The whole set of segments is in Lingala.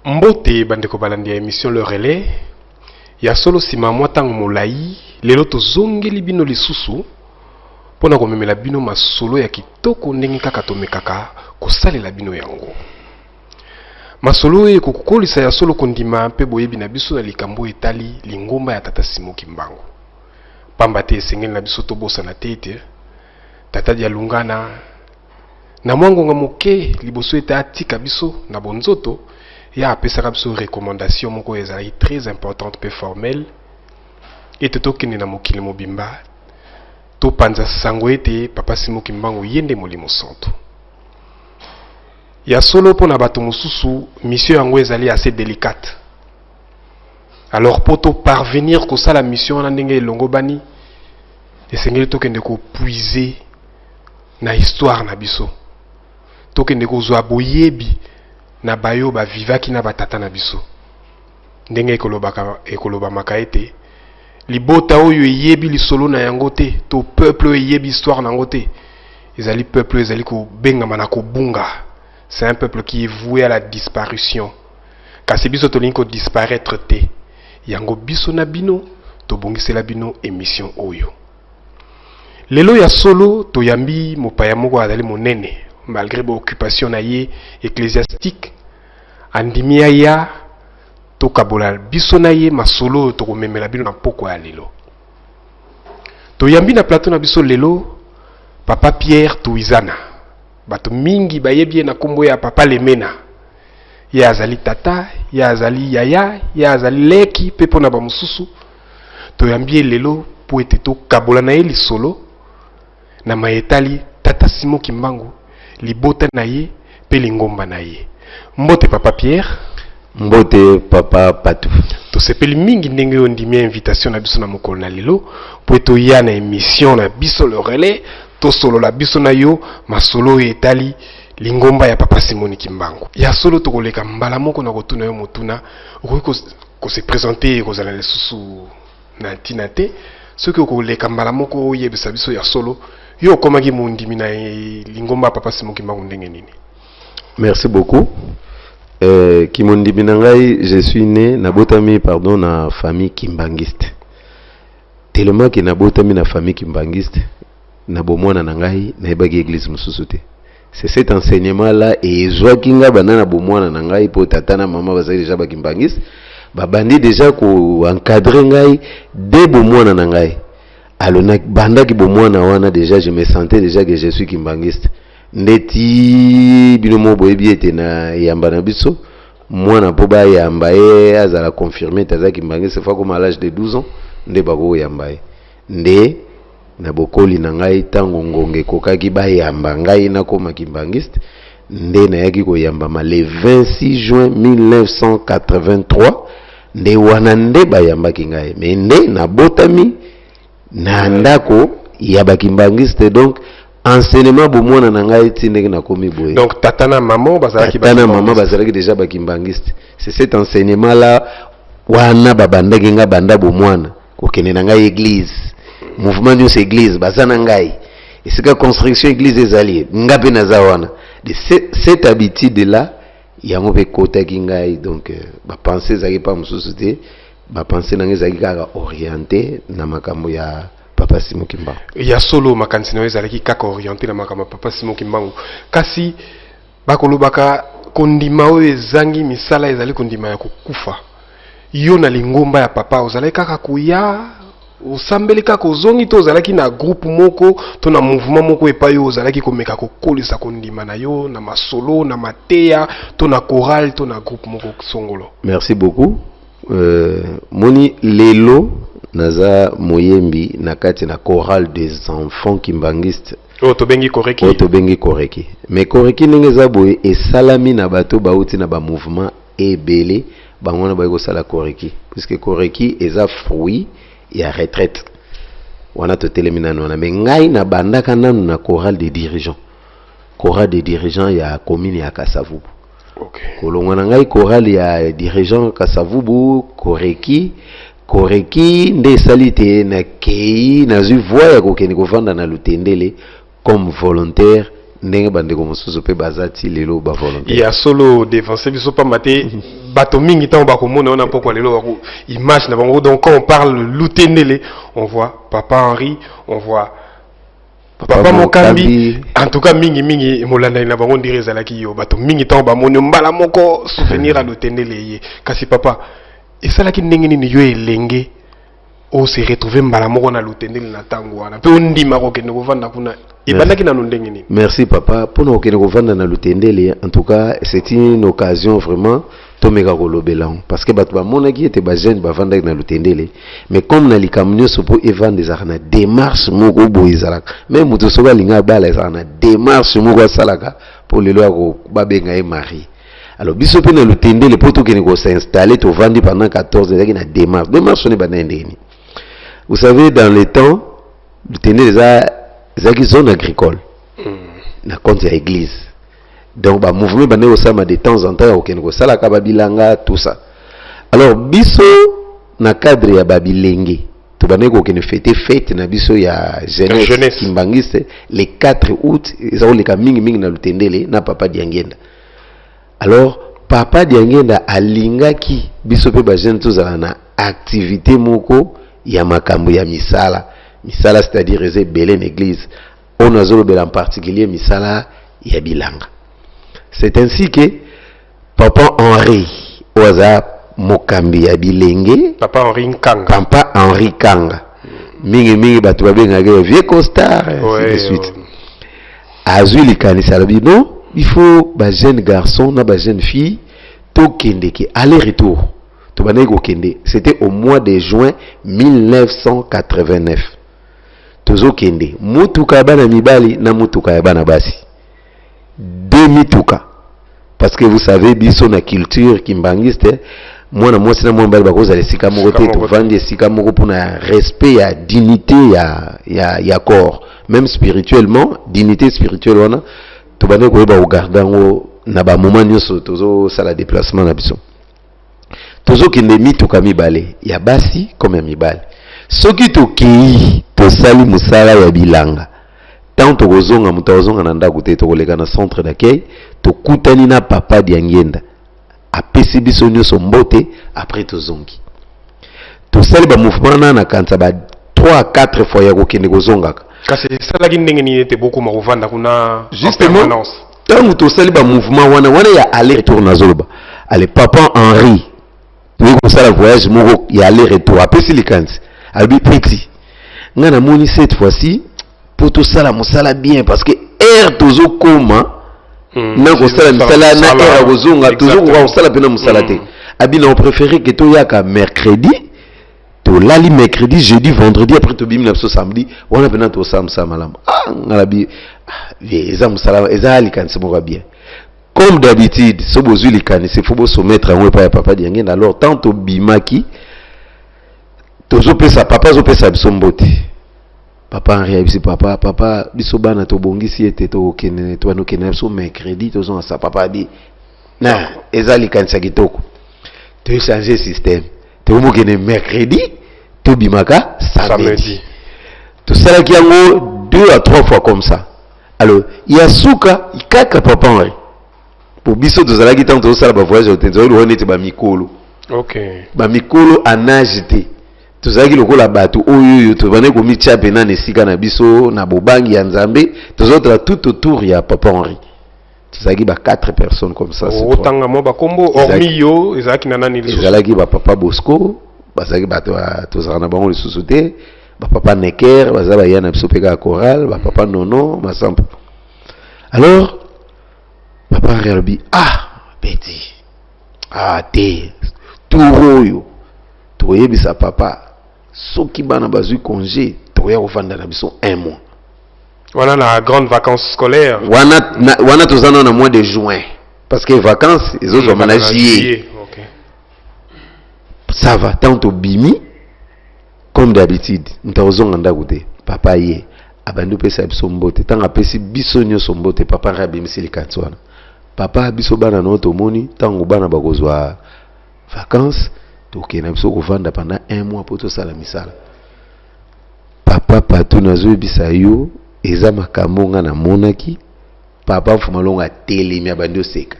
Mbote bandeko balandi ya émission Le Relais ya solo sima mwatango molai lelo tozongeli bino lisusu pona komemela bino masolo ya kitoko ndenge kaka tomekaka kosalela bino yango masolo oyo kokolisa ya solo kondima mpe boyebi na biso na likambo etali lingomba ya tata Simon Kimbangu pamba te esengeli na biso tobosana te ete tata dia lungana na mwangonga moke liboso ete atika biso na bonzoto ya apesaka biso recommandation moko ezali très importante pe formelle ete tokende na mokili mobimba topanza sango ete papa Simon Kimbangu yende molimo santo ya solo pona bato mosusu mission yango ezali assez délicate. Alors pour to parvenir kosala mission na ndenge elongo bani esengeli tokende ko puiser na histoire na biso tokende kozwa boyebi na bayo ba vivaki na batata na biso ndenge ekoloba makaete libota oyo yebi lisolo na yango te to peuple yebi histoire na yango te ezali peuple ezali ko bengama na ko bunga. C'est un peuple qui est voué à la disparition kasi biso to linko disparaître te yango biso na bino to bongisela bino émission oyo lelo ya solo to yambi mopaya moko azali monene malgré bo occupation na ye ecclésiastique andimia ya to kabola biso na ye masolo to komemela bino na poko ya lelo to yambi na plateau na biso lelo papa Pierre Tuizana bato mingi bayebi na kombo ya papa Lemena ya azali tata ya azali yaya ya azali leki pepo na ba mususu to yambi lelo po ete to kabola na ye lisolo na maetali tata Simon Kimbangu libota na ye pe lingomba na ye mbote papa Pierre mbote papa Patu to sepeli mingi ndenge ondimia invitation na biso na mokolo na lelo po eto ya na émission na biso Le Relais to solo la biso na yo masolo etali lingomba ya papa Simon Kimbangu ya solo to koleka mbala moko na kotuna yo motuna ko se présenter ko zala lisusu na ntina te soki koleka mbala moko yebisa biso ya solo yo komaki mondimi na lingomba papa Simon Kimbangu ndenge nini. Merci beaucoup. Kimondimi na ngai, je suis né na botami pardon na famille kimbangiste. Tellement que na botami na famille kimbangiste na bomwana na ngai na ebaki église mususu te. C'est cet enseignement là et joakinga banana bomwana na ngai po tata na mama bazali déjà bakimbangiste babandi déjà ko encadrer ngai de bomwana na ngai. Alors na bandaki bomwana wana déjà je me sentais déjà que je suis kimbangiste. Ndeti binomo boyebi ete na yamba na biso mwana po ba yamba ye azala confirmer taza kimbangiste fa comme à l'âge de 12 ans nde bako yamba ye nde na bokoli na ngai tango ngonge kokaki ba yamba ngai na koma kimbangiste nde na yaki ko yamba ma le 26 juin 1983 nde wana nde ba yamba ki ngai mais nde na botami na ndako ya bakimbangiste donc enseignement bomona na ngai tindeki na komi boye donc tata na maman bazalaki déjà bakimbangiste c'est cet enseignement là wana babandaki nga banda bomwana kokende na ngai église mouvement de cette église bazana ngai esika construction église ezali nga pe naza wana de cette habitude là yango pe kotaki ngai donc ba pensée zaki pa mususu te ba pensée na ngai zaki kaka orienté na makambo ya papa Simon Kimbangu ya solo makanisi na ezalaki kaka orienté na makambo papa Simon Kimbangu kasi bakolobaka kondima oyo ezangi misala ezali kondima ya kokufa yo na lingomba ya papa ozalaki kaka kuya osambeleka kozongi to ozalaki na groupe moko to na mouvement moko epai yo ozalaki komeka kokolisa kondima na yo na masolo na mateya to na chorale to na groupe moko songolo. Merci beaucoup. Moni lelo naza moyembi na kati na chorale des enfants kimbangistes. Tobengi koreki. Tobengi koreki. Mais koreki ndenge za boye esalami na bato bauti na ba mouvement ebele bangona ba ko sala koreki puisque koreki eza fruit ya retraite. Wana to telemina nona mais ngai na bandaka nanu na chorale des dirigeants. Chorale des dirigeants ya commune ya Kasavubu. OK. Kolongwana ngai chorale ya dirigeant Kasavubu koreki nde salite na kei na zu voix ya kokeni kovanda na lutendele comme volontaire ndenge bandeko mosusu pe bazati lelo ba volontaire. Ya solo défenseur biso pa maté bato mingi tan ba komona on a pourquoi lelo ba image na bango. Donc quand on parle lutendele, on voit Papa Henri, on voit Papa Mokambi. En tout cas mingi molanda na bango ndire zalaki yo bato mingi tan ba moni mbala moko souvenir à lutendele ye. Kasi papa et ça là qui ndenge ni yo elenge o se retrouver mbala moko na lutendele na tango wana pe ondima ko kende kovanda kuna et bandaki na ndenge ni. Merci papa pour nous kende kovanda na lutendele. En tout cas c'est une occasion vraiment to meka kolobela parce que bato ba monaki était ba jeune ba vanda na lutendele mais comme na likamnyo sopo evand des arna démarche moko boizalaka même muto soba linga bala ezana démarche moko salaka pour lelo ko babenga e mari. Alors, biso pe na lutendele poto kene ko s'installer to vandi pendant 14 ans na démarche. Démarche on est banendeni. Vous savez dans les temps lutendele za qui zone agricole. Na compte ya église. Donc ba mouvement bané osama de temps en temps kene ko sala ka babilanga tout ça. Alors biso na cadre ya babilenge to bané ko kene fête na biso ya jeunesse kimbangiste le 4 août ezao le ka mingi na lutendele na papa Diangenda. Alors papa Diangenda alingaki biso pe ba jeune tozala na activité moko ya makambo ya misala c'est-à-dire eze belé l'église on azolobela en particulier misala ya bilanga. C'est ainsi que papa Henri oza mokambi ya bilenge papa Henri Kanga mingi bato babengaka vieux costard ainsi de suite azui likanisa bino. Il faut ba jeune garçon na ba jeune fille to kende ki aller-retour to banay ko kende. C'était au mois de juin 1989. Tozo kende mutuka bana mibali na mutuka ya bana basi demi-tuka parce que vous savez biso na culture kimbangiste mwana mwasi na mwana bali bakoza lesika moko te to vandi esika moko pona respect ya dignité ya corps même spirituellement dignité spirituelle wana to bane ko ba ugardango na ba moment nyoso tozo sala déplacement na biso tozo kende mituka mibale ya basi comme ya mibale soki to kei to sali musala ya bilanga tant to kozonga mutazonga na ndako te to koleka na centre d'accueil to kutani na papa Diangenda apesi biso nyoso mbote après tozongi to sali ba mouvement na kanza ba 3-4 fois ya kokende kozongaka. Kasi salaki ndenge ni ete beaucoup makovanda kuna justement tant to sali ba mouvement wana ya aller retour na zoloba ale papa Henri oui comme ça la voyage moko ya aller retour apesi likanzi albi petit ngana moni cette fois-ci pour tout ça la musala bien parce que air tozo koma na ko sala misala na air kozonga tozo ko sala pena musala te abi na préféré que to yaka mercredi to lali mercredi jeudi vendredi après to bimina so samedi on a pena to samsa malam ngala bi eza musala eza ali kan se moko bien comme d'habitude so bozui likani c'est faut bo soumettre en pa papa Diangenda. Alors tant to bimaki tozo pesa papa zo pesa bisombote papa Henri bisi papa biso bana to bongisi ete to kene to no kene so mercredi to zo sa papa di na ezali kanisa kitoko to changer système to mo kene mercredi to bimaka samedi to sala ki yango 2 à 3 fois comme ça. Alors yasuka ikaka papa Henri pour biso to zala ki tant to sala ba voyage au tenzo lo honete ba mikolo. OK ba mikolo anagité tozaki lokola bato oyo tobane ko mitia pena nesika na biso na bobangi ya Nzambe tozotala tout autour ya papa Henri tozaki ba 4 personnes comme ça. Otanga mo ba kombo hormis yo ezaki na nani liso ezalaki ba papa Bosco bazaki bato tozala na bango lisusu te bapapa neker baza baya na biso peka choral bapapa nono masampo. Alors papa alobi Betty te turoyo toyebisa papa soki bana bazwi congé toya kovanda na biso 1 mois. Voilà la grande vacances scolaires. Wana tozana na mois de juin parce que vacances ils ont na juillet. OK. Ça va tant au bimi comme d'habitude. Ntozonga ndako te. Papa ye abandu pesa biso mbote tant apesi biso nyoso mbote papa rabimisi likatwana. Papa biso bana no tomoni tango bana bakozwa vacances tokena biso kovanda pendant 1 mois pour to sala misala. Papa patu nazo bisa yo eza makambo nga na monaki papa mfumalonga telemi abandi oseka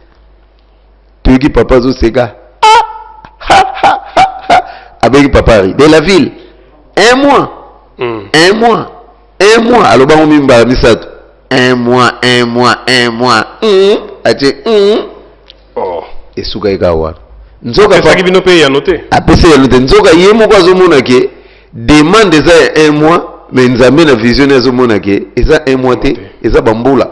toyiki papa zo seka abeki papa ri de la ville 1 mois 1 mois aloba ngomimba misato 1 mois ati oh esuka ikawa nzoka papa ki bino pe ya noté apese ya noté nzoka yemo kwa zo monake demande za 1 mois mais nzambe na vision ya zo monake eza 1 mois te eza bambula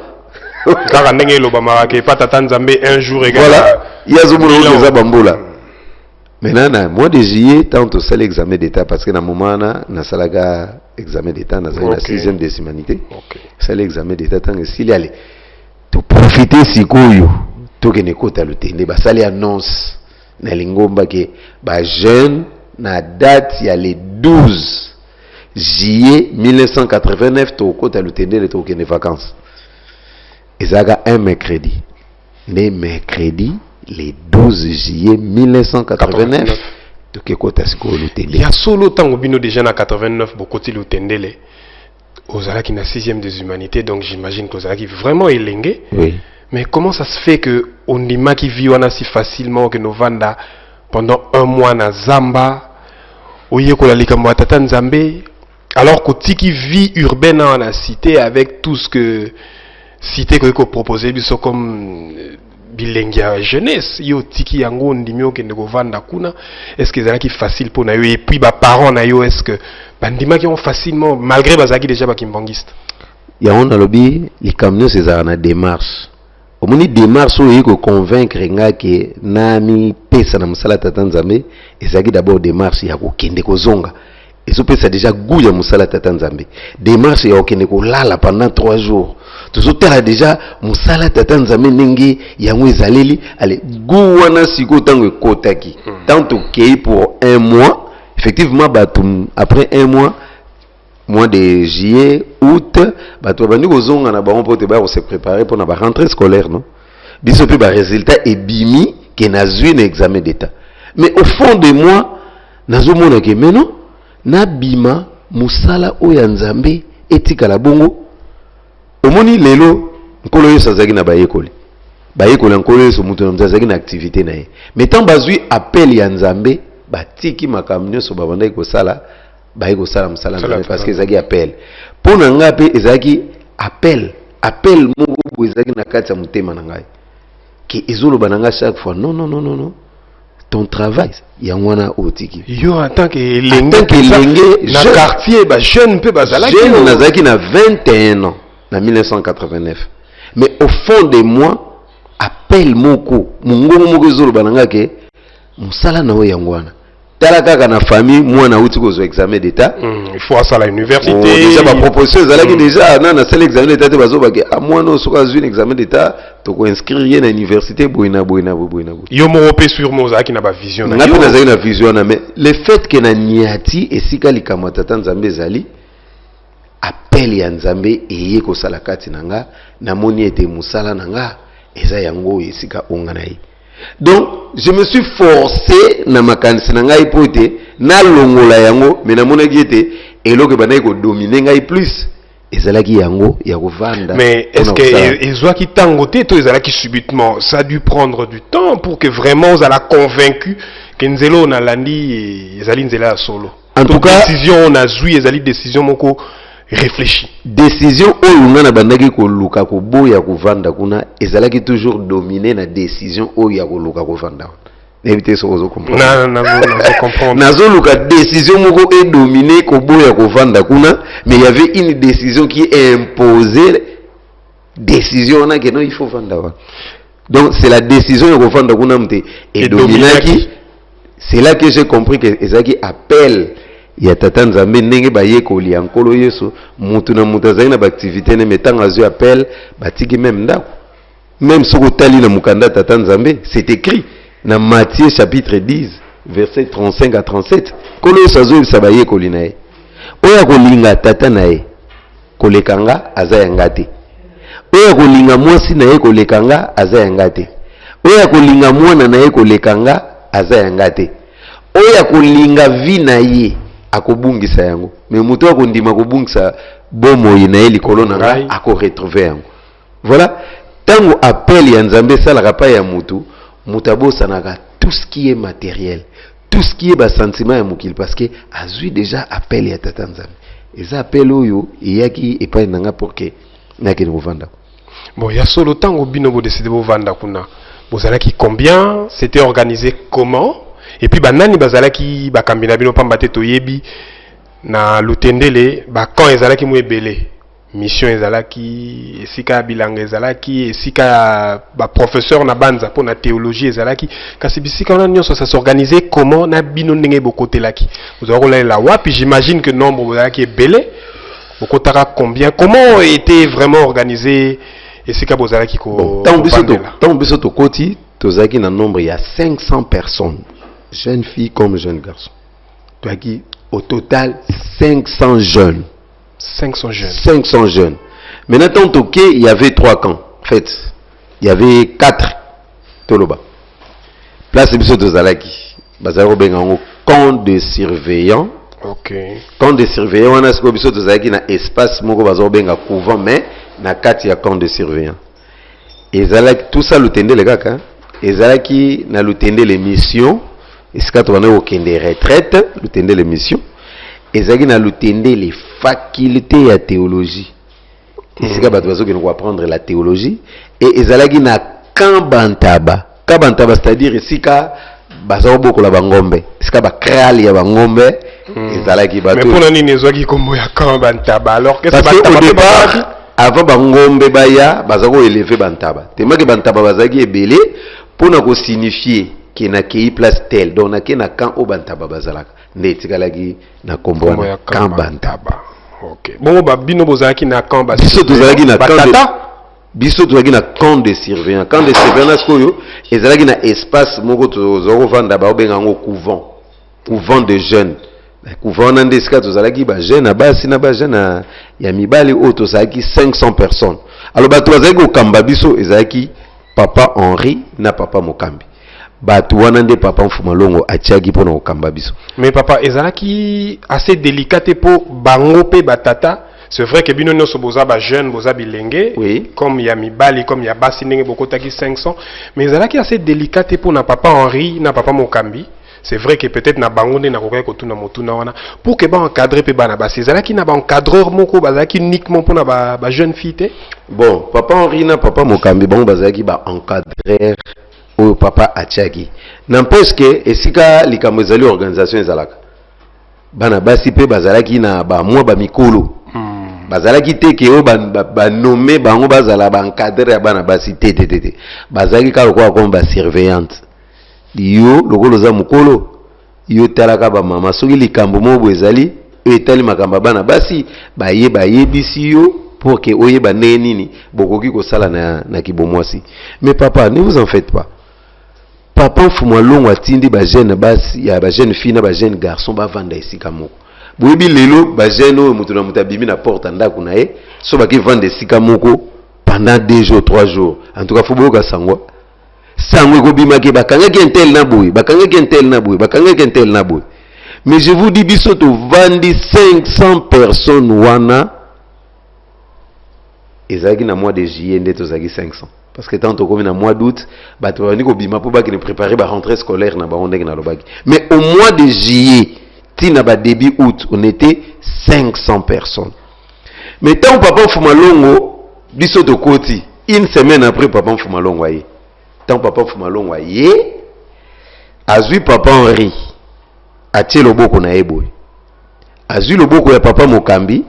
kaka ndenge loba marake pa tata nzambe un jour égal voilà ya zo monake eza bambula. Maintenant mois de juillet tant au seul examen d'état parce que na moment na salaga examen d'état na la 6e des humanités. OK. C'est l'examen d'état tant que s'il y allait to profiter sikoyo to kene kota lutende ba sali annonce na lingomba ke ba jeune na date ya le 12 juillet 1989 to kota lutende le to kene vacances. Ezaga un mercredi. Les mercredis le 12 juillet 1989 to ke kota sikoyo lutende. Il y a solo tango bino déjà na 89 bokoti lutendele. Ozalaki na 6e des humanités, donc j'imagine que Ozalaki vraiment élengue. Oui. Mais comment ça se fait que Ondima qui vit si facilement que Novanda pendant 1 mois na Zamba, oye ko la likambo tata Nzambe, alors que tiki vie urbaine dans la cité avec tout ce que cité que proposé biso comme bilengia jeunesse, yo tiki yango ndimio ke ndeko vanda kuna, est-ce que Zalaki facile pour na yo et puis ba parents na yo est-ce que bandima qui ont facilement malgré bazaki déjà ba kimbangiste. Ya on a lobby les camions c'est ça na démarche. Au moins démarche où il faut convaincre nga que nami pesa na musala tata Nzambe ezaki d'abord démarche ya ko kende ko zonga. Ezo pesa déjà goût ya musala tata Nzambe. Démarche ya ko kende ko lala pendant 3 jours. Tozotala déjà musala tata Nzambe ndenge yango ezaleli ale goût wana siko tango ekotaki. Tant ok pour 1 mois effectivement batum après 1 mois de juillet, août, bato bandi kozonga na bango pote ba se préparer pour na ba rentrée scolaire non. Biso pe ba résultat et bimi que na zui na examen d'état. Mais au fond de moi nazo mona ke meno na bima musala oya Nzambe etika la bongo. Omoni lelo nkolo yo sazaki na bayekoli. Bayekoli nkolo yo so mutu na mzazaki na activité na ye. Mais tant bazui appel ya Nzambe batiki makamnyo so babanda ko sala baiko sala msala parce que ezaki appel pour na nga pe ezaki appel moko ezaki na kati ya mutema na ngai ki ezolo bananga chaque fois non ton travail ya mwana otiki yo en tant que lengue na quartier ba jeune pe bazalaki jeune nazaki na 21 ans na 1989 mais au fond de moi appel moko mungongo moko ezolo bananga ke musala na oya ngwana tala kaka na famille mwana uti ko zo examen d'état il faut ça la université déjà ba proposition ezalaki déjà na sel examen d'état te bazo bake a mwana soka zo examen d'état to ko inscrire na université boina yo mo pe sur mo za ki na ba vision na yo na na vision na mais le fait que na niati esika likama tata Nzambe ezali appel ya Nzambe eye ko sala kati nanga na moni ete musala nanga eza yango esika onga na ye. Donc je me suis forcé na makanisi na ngai pote na longola yango mais na monaki ete eloko banayi ko dominer ngai plus ezalaki yango ya kovanda. Mais est-ce que ezwaki tango te to ezalaki subitement ça a dû prendre du temps pour que vraiment on a convaincu que nzelo na landi ezali nzela ya solo. En tout cas décision on a zui ezali décision moko réfléchi. Décision oyo na bandaki ko luka ko boya ko vanda kuna ezalaki toujours dominé na décision oyo ya ko luka ko vanda. éviter ce que vous comprenez. Non, je comprends. Nazoluka décision moko est dominée koboya kovanda kuna, mais il y avait une décision qui est imposée. Décision na que non il faut vendre. Donc c'est la décision de kovanda kuna mte et dominaki. C'est là que j'ai compris que ezaki appelle ya tata nzambe ndenge baye kolia nkolo yesu mutu na mutu azali na activité ne metanga azu appelle batiki même ndako. Même soko tali na mukanda tata nzambe, c'est écrit dans Matthieu chapitre 10 verset 35 à 37. Kolo yesu azu sabaye kolina ye. Oya kolinga tata na ye kolekanga aza yanga te. Oya kolinga mwasi na ye kolekanga aza yanga te. Oya kolinga mwana na ye kolekanga aza yanga te. Oya kolinga vi na ye akobungisa yango. Mais mutu akondima kobungisa bomo ye na ye likolo na nga ako retrouver yango. Voilà. Tango appel ya nzambe salaka pa ya mutu, mutabosa naka tout ce qui est matériel, tout ce qui est bas sentiment ya mukili parce que azui déjà appel ya tata nzambe. Eza appel oyo eyaki epai nanga pour que nakende kovanda. Bon, il y a solo tango bino bo décider bo vanda kuna. Bozalaki combien, c'était organisé comment? Et puis banani bazalaki bakambina bino pamba te toyebi na lutendele ba quand ezalaki mu ebele. Mission ezalaki esika bilanga ezalaki esika ba professeur na banza pour na théologie ezalaki kasi bisika on a nyonso ça s'organiser comment na bino ndenge bokotelaki. Vous aurez la wapi, j'imagine que nombre ezalaki ebele. Bokotaka combien, comment était vraiment organisé esika bozalaki ko tant biso to koti tozaki na nombre il y a 500 personnes, jeunes filles comme jeunes garçons. Toaki au total 500 jeunes. 500 jeunes. 500 jeunes. Maintenant, tant ok, il y avait 3 camps. En fait, il y avait 4 Toloba. Place biso tozalaki. Bazaro bengango camp de surveillants. Ok. Camp de surveillants, on a ce que biso tozalaki na espace moko bazaro benga couvent mais na kati ya camp de surveillants. Ezalaki tout ça lutende les gars hein. Ezalaki na lutende les missions. Esika to bana okende retraite, lutende les missions. Ezalaki na lutende les facultés à théologie. Esika bato bazo kende ko apprendre la théologie et ezalaki na Kambantaba. Kambantaba c'est-à-dire esika bazao boko la bangombe. Esika ba krali ya bangombe. Ezalaki bato. Mais pour nani nezwaki kombo ya Kambantaba alors que c'est au départ avant bangombe baya bazako élever bantaba. Tellement que bantaba bazaki ebele pour na ko signifier que na kei place tel donc na ke na camp au bantaba bazalaka. Nde tikalaki na kombo na Kambantaba. OK. Bon ba bino bozalaki na camp ba. Biso tozalaki na camp. Biso tozalaki na camp de surveillants. Camp de surveillants koyo ezalaki na espace moko tozoko vanda ba obenga ngo couvent. Couvent de jeunes. Couvent nande esika tozalaki ba jeune basi na ba jeune ya mibali o tozalaki 500 personnes. Alors ba tozalaki okamba biso ezalaki papa Henri na papa Mokambi. Bato wana nde papa Mfumalongo atiaki pona okamba biso. Mais papa ezalaki assez délicat pour bango pe batata. C'est vrai que bino nyonso boza ba jeune boza bilenge oui. Comme ya mibali comme ya basi ndenge bokotaki 500 mais ezalaki assez délicat pour na papa Henri na papa Mokambi. C'est vrai que peut-être na bango nde na kokai kotuna motuna wana pour que ba encadrer pe bana basi ezalaki na ba encadreur moko bazalaki uniquement pour na ba jeune fille te. Bon, papa Henri na papa Mokambi bango bazalaki ba encadreur au papa atiaki. N'empêche que esika likambo ezali organisation ezalaka. Bana basi pe bazalaki na ba mwa ba mikolo. Bazalaki te ke o ba nommé bango bazala ba encadrer ya bana basi te. Bazalaki ka lokwa comme ba surveillante. Yo lokolo za mukolo yo talaka ba mama soki likambo mobo ezali etali makamba bana basi bayebisi yo pour que oyeba ndenge nini bokoki kosala na kibomwasi. Mais papa, ne vous en faites pas. Papa Mfumalongo atindi ba jeune basi ya ba jeune fille na ba jeune garçon ba vanda esika moko. Boyebi lelo ba jeune oyo mutu na mutabimi na porte ndako na ye so ba ki vanda esika moko pendant 2 jours 3 jours. En tout cas faut boyoka sangwa. Sangwe ko bimaki bakangaki entel na boy, bakangaki entel na boy, bakangaki entel na boy. Mais je vous dis biso to vandi 500 personnes wana. Ezaki na mois de juillet nde tozaki 500. Parce que tant comme na mois d'août, bato bani ko bima po ba ki préparer ba rentrée scolaire na ba ondeki na lobaki. Mais au mois de juillet, tina ba début août, on était 500 personnes. Mais tant papa Mfumalongo biso to koti, une semaine après papa Mfumalongo aye. Tant papa Mfumalongo aye, azui papa Henri atie loboko na eboy azui loboko ya papa Mokambi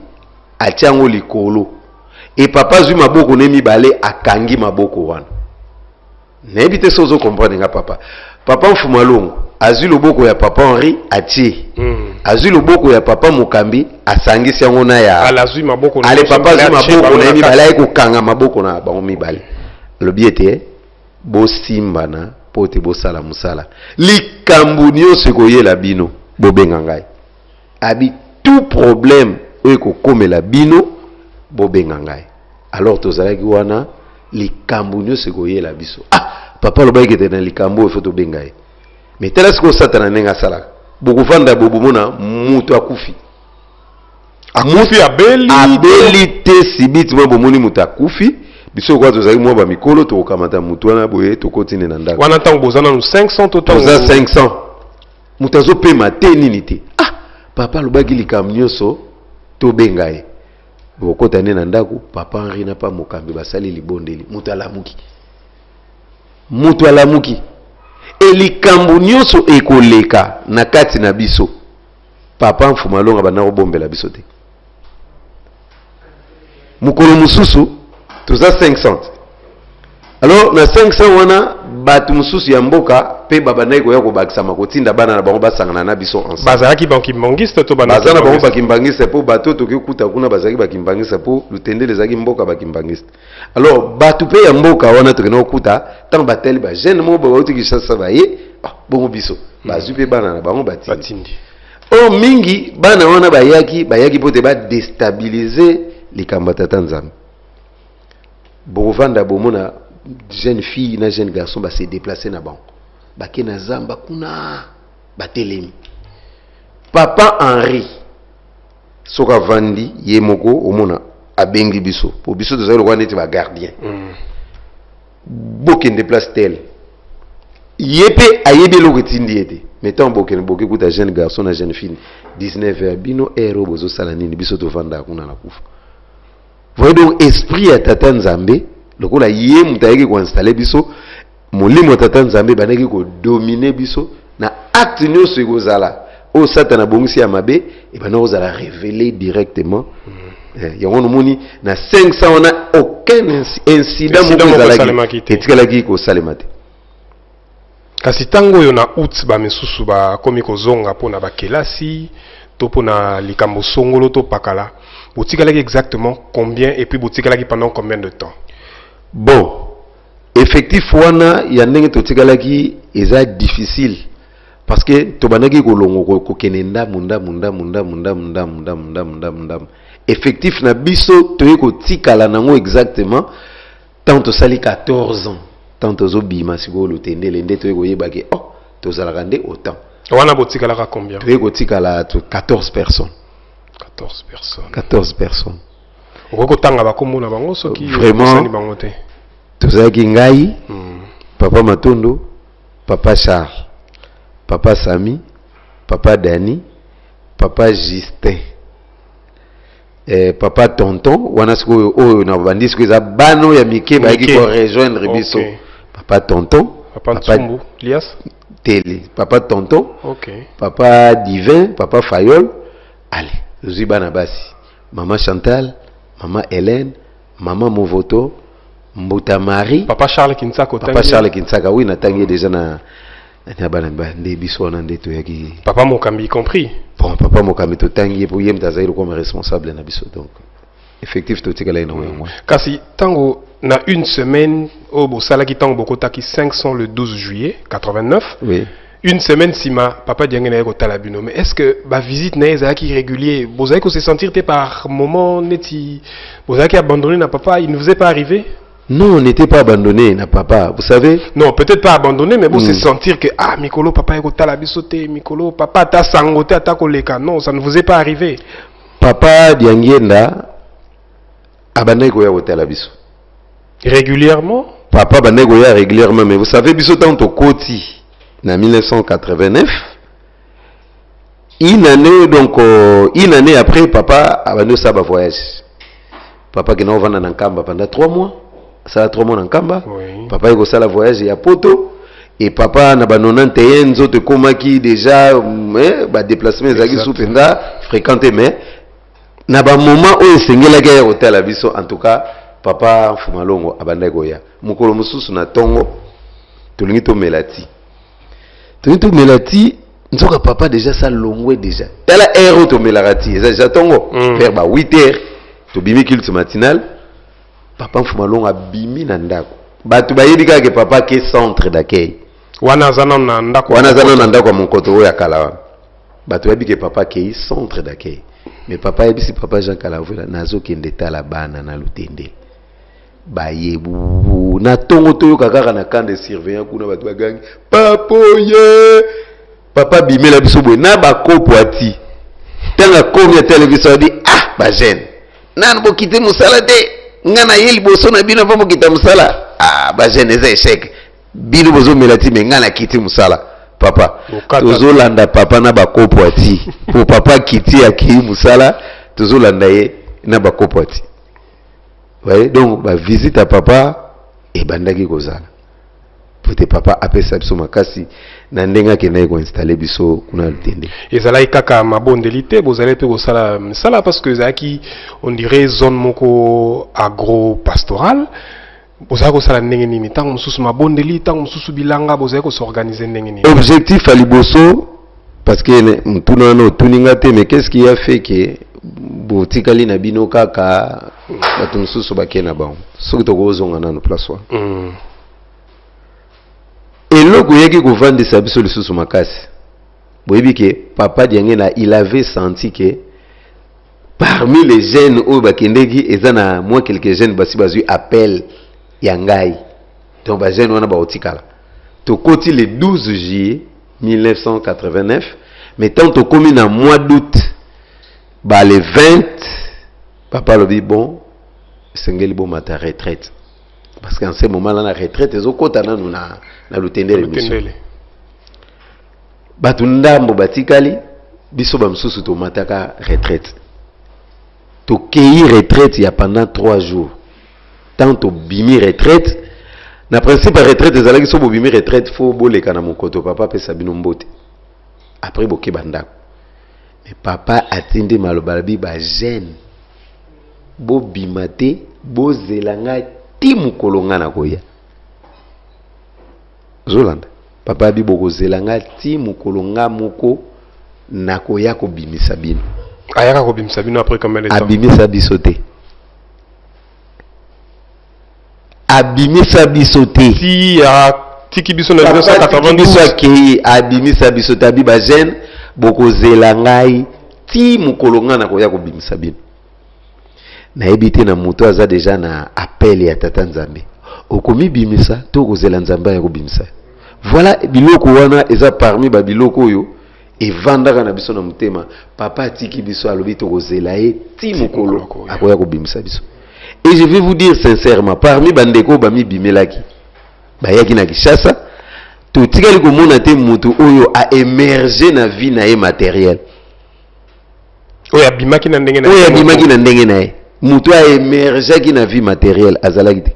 atie ngo likolo et papa azui maboko ne mibale akangi maboko wana nayebi te sozo comprendre nga papa Mfumalongo azui loboko ya papa Henri atie azui loboko ya papa Mokambi asangisi yango na ya alazui maboko ale papa azui maboko na mibale ko kanga maboko na bango mibale lobi ete bosimbana pote bosala musala likambu nyonso ekoyela bino bobenga ngai abi tout problème oyo kokomela bino bobenga ngai alors tozalaki wana likambu nyonso ekoyela biso papa lobaki ete na likambu oyo fo tobenga ye mais tala sikoyo satana ndenge asalaka bokofanda bobomona mutu akufi abeli te sibiti mwa bomoni mutu akufi biso kwa tozali mwa bamikolo tokokamata mutu wana boye tokotine na ndako wana ntango bozana nu 500 toza 500 mutu azopema te nini te papa alobaki likambo nyonso tobenga ye bokota nde na ndako papa Henri na pa Mokambi basali libondeli mutu alamuki likambo nyonso ekoleka na kati na biso papa Mfumalonga bana kobombela biso te mukolo mususu toza 500 alors na 500 wana batu mususu ya mboka pe babandai koya kobakisa makotinda bana na bango basangana na biso ensemble bazalaki bakimbangiste to bana bazana bango bakimbangiste po bato tokikuta kuna bazalaki bakimbangiste po lutendele zaki mboka bakimbangiste alors batu pe ya mboka wana tokena okuta tant bateli ba jeune mo ba uti kishasa baye bongo biso bazu pe bana na bango batindi mingi bana wana bayaki pote ba déstabiliser likambo tata Nzambe bovanda bomona jeune fille na jeune garçon se déplacer na bango bake na zamba kuna batelemi papa Henri soka vandi ye moko omona abengi biso po biso tozali lokwa neti ba gardien bokende place tel yepe ayebi eloko etindi ete metant bokende boke kuta jeune garçon na jeune fille 19h bino ero bozosala nini biso tovanda kuna na kufa. Voyez donc esprit ya tata Nzambe lokola ye mutayeki ko installer biso molimo tata Nzambe baneki ko dominer biso na acte nyonso ekozala o satana bongisi ya mabe et bana ozala révéler directement yango nomoni na 500 on a aucun incident mokozalaki etikalaki ko salemate kasi tango yo na août ba mesusu ba komi kozonga pona ba kelasi to pona likambo songolo to pakala botikalaki exactement combien et puis botikalaki pendant combien de temps? Bon, effectif wana ya ndenge totikalaki eza difficile parce que tobanaki kolongo ko kenenda munda effectif na biso toye ko tikala nango exactement tant to sali 14 ans tant to bima siko lutendele nde toye ko yebaki tozalaka nde autant wana botikalaka combien? Toye ko tikala 14 personnes. 14 personnes. 14 personnes. Vraiment, tozalaki ngai, papa Matondo, papa Charles, papa Sami, papa Dani, papa Justin, papa Tonton, wana siko oyo na bandi siko za bano ya mike ba ki ko rejoindre biso. Papa Tonton, papa Tsumbu, Lias, Télé, papa Tonton, OK. Papa Divin, papa Fayol, allez. Zibana basi, maman Chantal, maman Hélène, maman Movoto, Mbouta Marie, papa Charles Kinsaka, papa Charles Kinsaka, oui, natangi déjà na papa Mokambi compris. Bon, papa Mokambi to tangi pour yem tazaïro comme responsable na biso donc. Effectif to tikala ina moi. Kasi tango na une semaine au Bosalaki tango bokotaki 500 le 12 juillet 89. Oui. Une semaine sima papa diangue na talabino mais est-ce que ba visite na ezaki régulier bozaki ko se sentir par moment neti bozaki abandonné na papa il ne vous est pas arrivé? Non, on n'était pas abandonné na papa, vous savez? Non, peut-être pas abandonné mais vous se sentir que Mikolo papa eko talabiso te Mikolo papa ta sangote ata koleka non ça ne vous est pas arrivé? Papa diangenda abandonné ko ya talabiso régulièrement? Papa bandé ko ya régulièrement mais vous savez biso tanto koti en 1989, une année après, papa a venu ça voyage. Papa qui n'a pas en Kamba pendant 3 mois. Ça a 3 mois en Kamba. Oui. Papa il a ça voyage à Poto. et papa na ba 91 autres komaki déjà ba déplacement ezaki soupenda fréquenté mais na ba moment où sengela ke hôtel à biso en tout cas papa Fumalongo abanda koya mukolo mususu na tongo tolingi to melati nzoka papa déjà ça longwe déjà tala air to melarati déjà tongo vers ba 8h to bimi culte matinal papa Fumalongo abimi na ndako batu bayebi ke papa ke centre d'accueil wana zana na ndako mon koto ya kala batu bayebi ke papa ke centre d'accueil mais papa yebi si papa Jean Kalavela nazo kende tala bana na lutende bayebu na tongo to kaka na camp de surveillant kuna batu bagangi papoye papa bimela biso boy na ba kopo ati tanga komi ya télévision di ba jeune nan bo kite musala de ngana yeli boso na bino vamo kita musala ba jeune eza échec bino bozo melati me ngana kiti musala papa tozo landa papa na ba kopo ati pour papa kiti aki musala tozo landa ye na ba kopo ati ouais donc ba visite à papa et bandaki kozala peut papa apesa biso makasi na ndenga ke na ko installer biso kuna lutende ezalaki kaka mabondeli te bozali pe kosala misala parce que ezalaki on dirait zone moko agro-pastoral bozali kosala ndenge nini ntango mosusu mabondeli ntango mosusu bilanga bozali kosorganize ndenge nini objectif à liboso parce que mutuna no tuninga te mais qu'est-ce qui a fait que botikali na bino kaka bato mosusu bakena bango soki tokozonga nano place wa eloko yeki kovandisa biso lisusu makasi boyebi ke papa Diangena il avait senti que parmi les jeunes oyo bakendeki eza na moi quelques jeunes basi bazwi appel ya ngai donc ba jeunes wana baotikala tokoti le 12 juillet 1989 mais tant tokomi na mois d'août ba le 20 papa lobi bon sengeli bo mata retraite parce qu'en ce moment là la retraite ezokota nanu na lutendele mission batu ndambo batikali biso ba msusu to mataka retraite to kei retraite ya pendant 3 jours tant to bimi retraite na principe retraite ezalaki so bo bimi retraite fo boleka na mokoto papa pesa bino mbote après boke bandako mais papa atindi malobalabi ba jeune bo bimate bo zelanga ti mukolonga na koya Zolanda papa bi boko zelanga ti mukolonga moko na koya ko bimisa bino ayaka ko bimisa bino après combien de temps abimisa bisote ti ya tiki biso na 1992 ke abimisa bisote abi ba jeune boko zelanga ti mukolonga na koya ko bimisa bino na ebite na moto aza déjà na appel ya tata nzambe okomi bimisa to kozela nzambe ya kobimisa voilà biloko wana eza parmi ba biloko oyo evandaka na biso na mutema papa atiki biso alobi to kozela ye ti mokolo akoya kobimisa biso et je vais vous dire sincèrement parmi bandeko bami bimelaki bayaki na Kishasa to tikali komona te mutu oyo a émerger na vie na ye matériel oyo abimaki na ndenge na ye mutu a émerger qui na vie matérielle azalaki te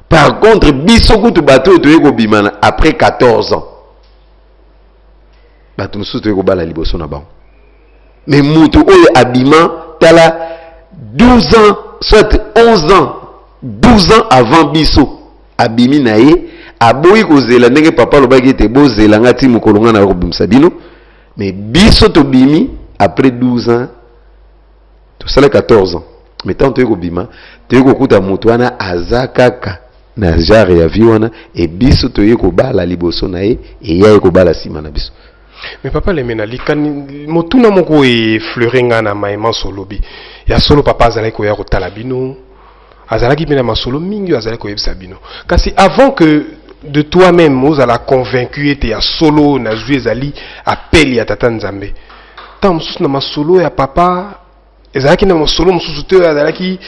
par contre biso kutu bato to yeko bimana après 14 ans bato musu to yeko bala liboso na bango mais mutu oyo abima tala 12 ans soit 11 ans 12 ans avant biso abimi na ye aboyi kozela ndenge papa lobaki te bozela ngati mukolonga na ko bimisa bino mais biso to bimi après 12 ans to sala 14 ans mais tant que bima te ko kuta mutu wana azakaka na jare ya viwana e biso to yeko bala liboso na ye e ya yeko bala sima na biso mais papa le menali kan motuna moko e fleurenga na maema solobi ya solo papa azalaki ko ya ko talabino azalaki bina masolo mingi azalaki ko yebisa bino kasi avant que de toi-même ozala convaincu ete ya solo na zuezali appel ya tata nzambe tant mususu na masolo ya papa ezalaki na masolo mosusu te azalaki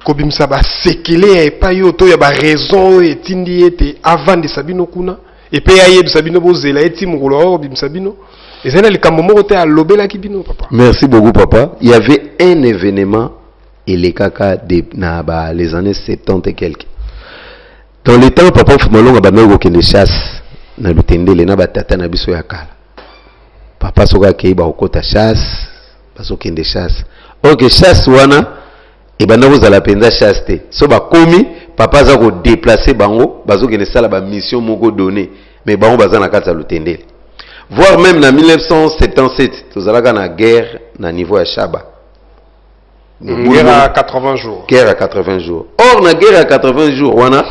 kobimisa basekele ya epai oyo to ya baraison oyo etindi ete avandisa bino kuna epe ayebisa bino bozela eti mokolo oyo kobimisa bino ezali na likambo moko te alobelaki bino papa. Merci beaucoup papa. Il y avait un événement elekaka na les années 70 et quelques. Dans les temps papa Fumalongo abandaki kokende chasse na lutendele na batata na biso ya kala. Papa soka kei ba okota chasse, bazokende chasse. Ok, chasse wana ebanda kozala penza chasse te. So ba komi papa za ko déplacer bango, bazokende sala ba mission moko donné, mais bango baza na kata lutendele. Voire même en 1977, tozalaka na guerre na niveau ya Shaba. Guerre à 80 jours. Guerre à 80 jours. Or na guerre à 80 jours wana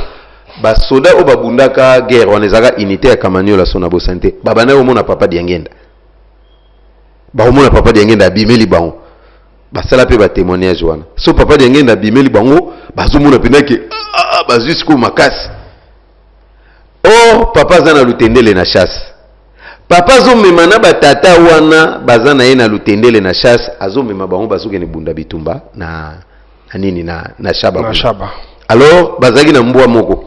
ba soda o babundaka guerre wana ezaka unité ya Kamanyola sona bo santé. Babana o mona papa diangenda. Ba o mona papa diangenda bimeli bango. Ba sala pe ba témoignage wana. So papa diangenda bimeli bango bazomona penaki ba jusqu'au makasi. Or papa zana lutendele na chasse. Papa zomema na batata wana bazana ye na lutendele na chasse azomema bango bazoke ne bunda bitumba na nini na Shaba. Na Shaba. Alors bazaki na mbwa moko.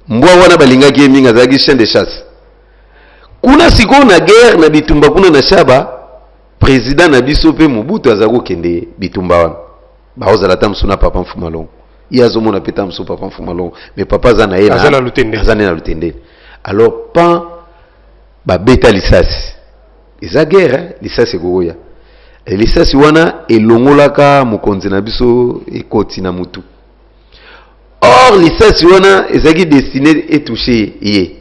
Mbwa wana balingaki ye mingi azaki chien de chasse. Kuna siko na guerre na bitumba kuna na Shaba, président na biso pe Mobutu azako kende bitumba wana. Baozala tamsuna papa Mfumalongo. Yazo mona peta msu papa Mfumalongo, mais papa zana ye na azana lutendele. Azana na lutendele. Alors pan ba beta lisasi. Eza guerre, lisasi kokoya. Et lisasi wana elongolaka mokonzi na biso ekoti na mutu. Or lisasi wana ezaki destiné et touché ye.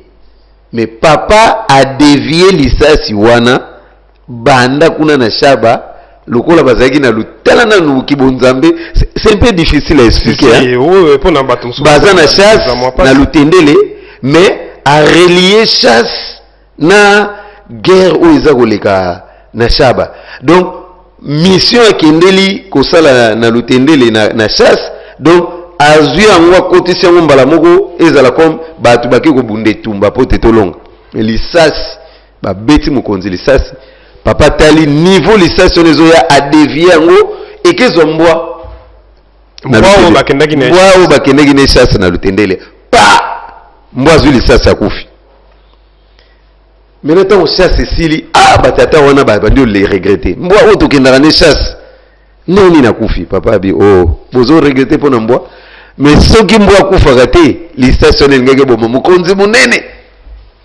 Mais papa a dévié lisasi wana banda kuna na Shaba lokola bazaki na lutala na kibonzambe. C'est un peu difficile à expliquer. Baza na chasse na lutendele mais a relié chasse na guerre où ils ont na Shaba. Donc mission akendeli kosala na lutendele na chasse. Donc azui angwa kotisi yango mbala moko ezala comme batu baki ko bunde tumba pote tolonga. Lisasi ba beti mokonzi lisasi. Papa tali niveau lisasi onezo ya a dévier yango ekezo mbwa. Mbwa bakendaki ne chasse na lutendele. Pa mbwa zui lisasi akufi. Mais le temps où chasse Cécilie, batata wana bandi les regretter. Mbwa oto kendara ne chasse. Non ni na kufi papa bi bozo regretter pona mbwa. Mais soki mbwa kufa gate, l'istation ngeke boma mukonzi munene.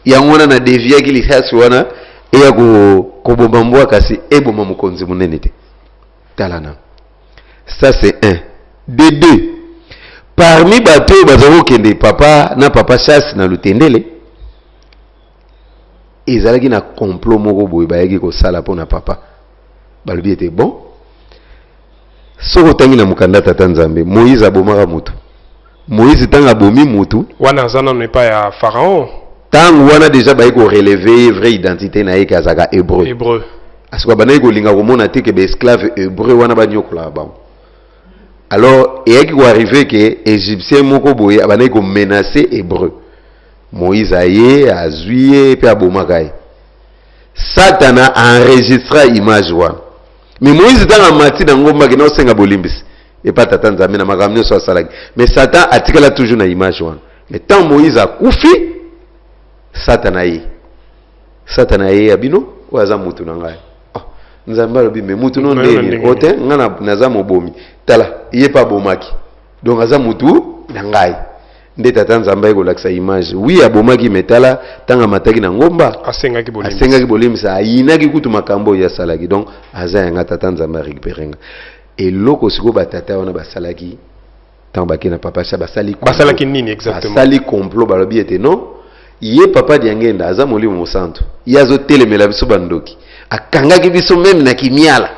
Yangona na devia ki lisasi wana eya ko bomba mbwa kasi eboma mukonzi munene te. Talana. Ça c'est un. De deux. Parmi bateau bazoko kende papa na papa chasse na lutendele. Ezalaki na complot moko boye bayaki ko sala pona papa balobi était bon soko tangi na mukanda tata Nzambe Moïse abomaka mutu Moïse tanga bomi mutu wana zana ne pas ya pharaon tangu wana déjà bayaki ko relever vraie identité na yeke azaka hébreu asiko banaki ko linga ko mona te ke be esclave hébreu wana banyokola ba. Alors eyaki ko arriver que égyptien moko boye abanaki ko menacer hébreu. Moïse aye azuye pe abomakai. Satan a enregistré image wana. Mais Moïse dans mati na ngomba ke na senga bolimbisi. Et pas tata Nzambe na makamnyo so salaki. Mais Satan atikala toujours na image wana. Mais tant Moïse a kufi Satan aye. Satan aye abino waza mutu na ngai. Nzambe lobi me mutu no ndeni ote ngana naza mobomi. Tala iye pa bomaki. Donc aza mutu na ngai. Nde tata Nzambe ko lakisa image. Oui abomaki metala tanga mataki na ngomba. Asengaki bolimisa ayinaki kutu makambo ya salaki. Donc aza yanga tata Nzambe récupérenga. Et loko siko batata wana basalaki tanga baki na papa cha basalaki nini exactement. Basali complot balobi ete non. Ye papa diangenda aza molimo mosanto. Yazo telemela biso bandoki. Akangaki biso même na kimiala.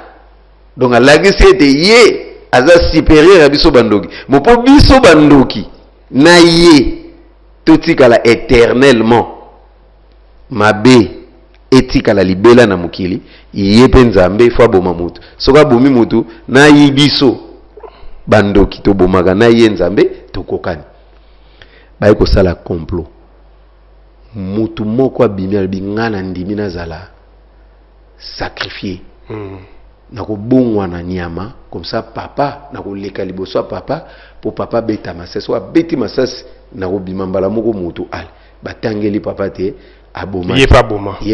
Donc alagisi ete ye aza supérieur à biso bandoki. Mopo biso bandoki na ye totikala éternellement mabe etikala libela na mukili ye pe Nzambe fo boma mutu soka bomi mutu na yi biso bandoki to bomaka na ye Nzambe tokokani bayi ko sala complot mutu moko abimi bingana ndimi na zala sacrifier na ko bongwa na nyama comme ça papa na ko leka liboso papa pour papa beta masasi wa beti masasi na ko bimambala moko mutu ale batangeli papa te aboma yé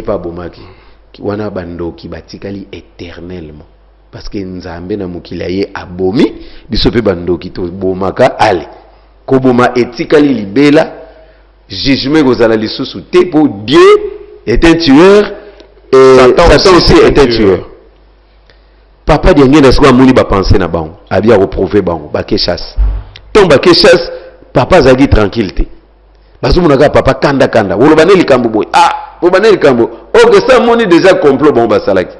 pas bomaki wana bandoki batikali éternellement parce que Nzambe na mukila ye abomi biso pe bandoki to bomaka ale ko boma etikali libela jugement kozala lisusu te pour Dieu est un tueur et Satan aussi est un tueur. Papa diange na siko amoni ba penser na bango abi a reprouver bango ba ke chasse ton ba ke chasse papa zagi tranquillité bazomona ka papa kanda wolo baneli kambo boy bo baneli kambo que ça moni déjà complot bon ba salaki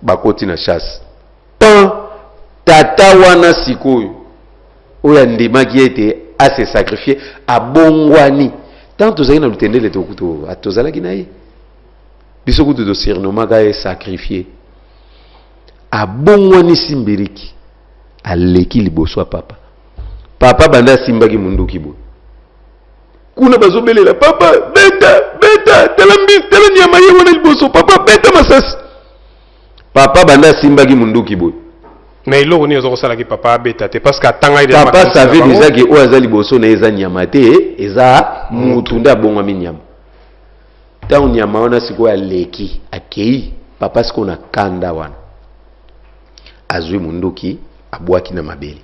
ba koti na chasse tata wana sikoyo oya ndimaki ete a se sacrifier a bongwani tant tozali na lutendele tokuto atozalaki na ye biso kutu to surnomaka e sacrifier a bongwani simbiriki aleki liboso ya papa banda simbaki munduki bo kuna bazobelela papa beta tala nyama ye wana liboso papa beta masasi papa banda simbaki munduki bo. Mais il a dit papa beta parce que papa savait déjà que oaza liboso na eza nyama te eza mutunda bonga minyama tant nyama wana siko ya leki akei papa siko na kanda wana azui munduki abwaki na mabele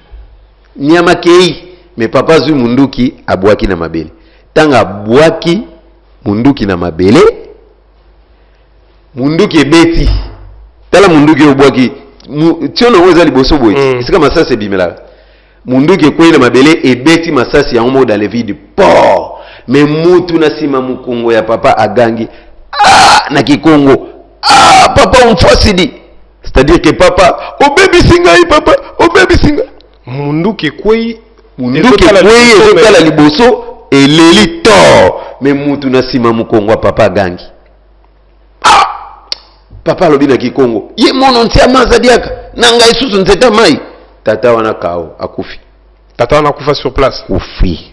nyama kei mais papa azui munduki abwaki na mabele tanga abwaki munduki na mabele munduki ebeti tala munduki obwaki tiono oza liboso boye c'est comme ça c'est bimela munduki kweli na mabele ebeti masasi ya omo dans les vies du port mais mutu na sima mukongo ya papa agangi na kikongo papa umfosidi c'est-à-dire que papa baby singa papa baby singa munduki kweli ezokala liboso eleli to mais mutu na sima mukongo ya papa agangi papa alobi na kikongo ye mono ntia mazadiaka nanga isusu nzeta mai tata wana kao akufi tata wana kufa sur place kufi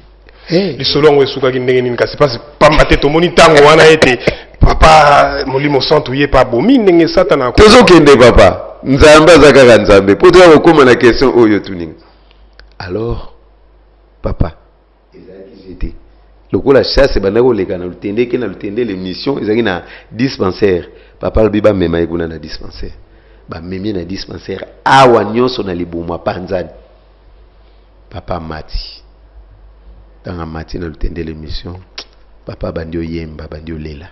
lisolo ngo esukaki ndenge nini kasi pasi pamba te tomoni tango wana ete papa molimo santu ye pa bomi ndenge satana tozokende papa nzambe azakaka nzambe po toya kokoma na question oyo tuninga alors papa ezalaki jete lokola chasse bandako leka na lutende ke na lutende l'émission ezalaki na dispensaire papa lobi bamema ye kuna na dispensaire bamemi na dispensaire awa nyonso na libumu panzani papa mati tanga mati na lutende l'émission papa bandi oyemba bandi olela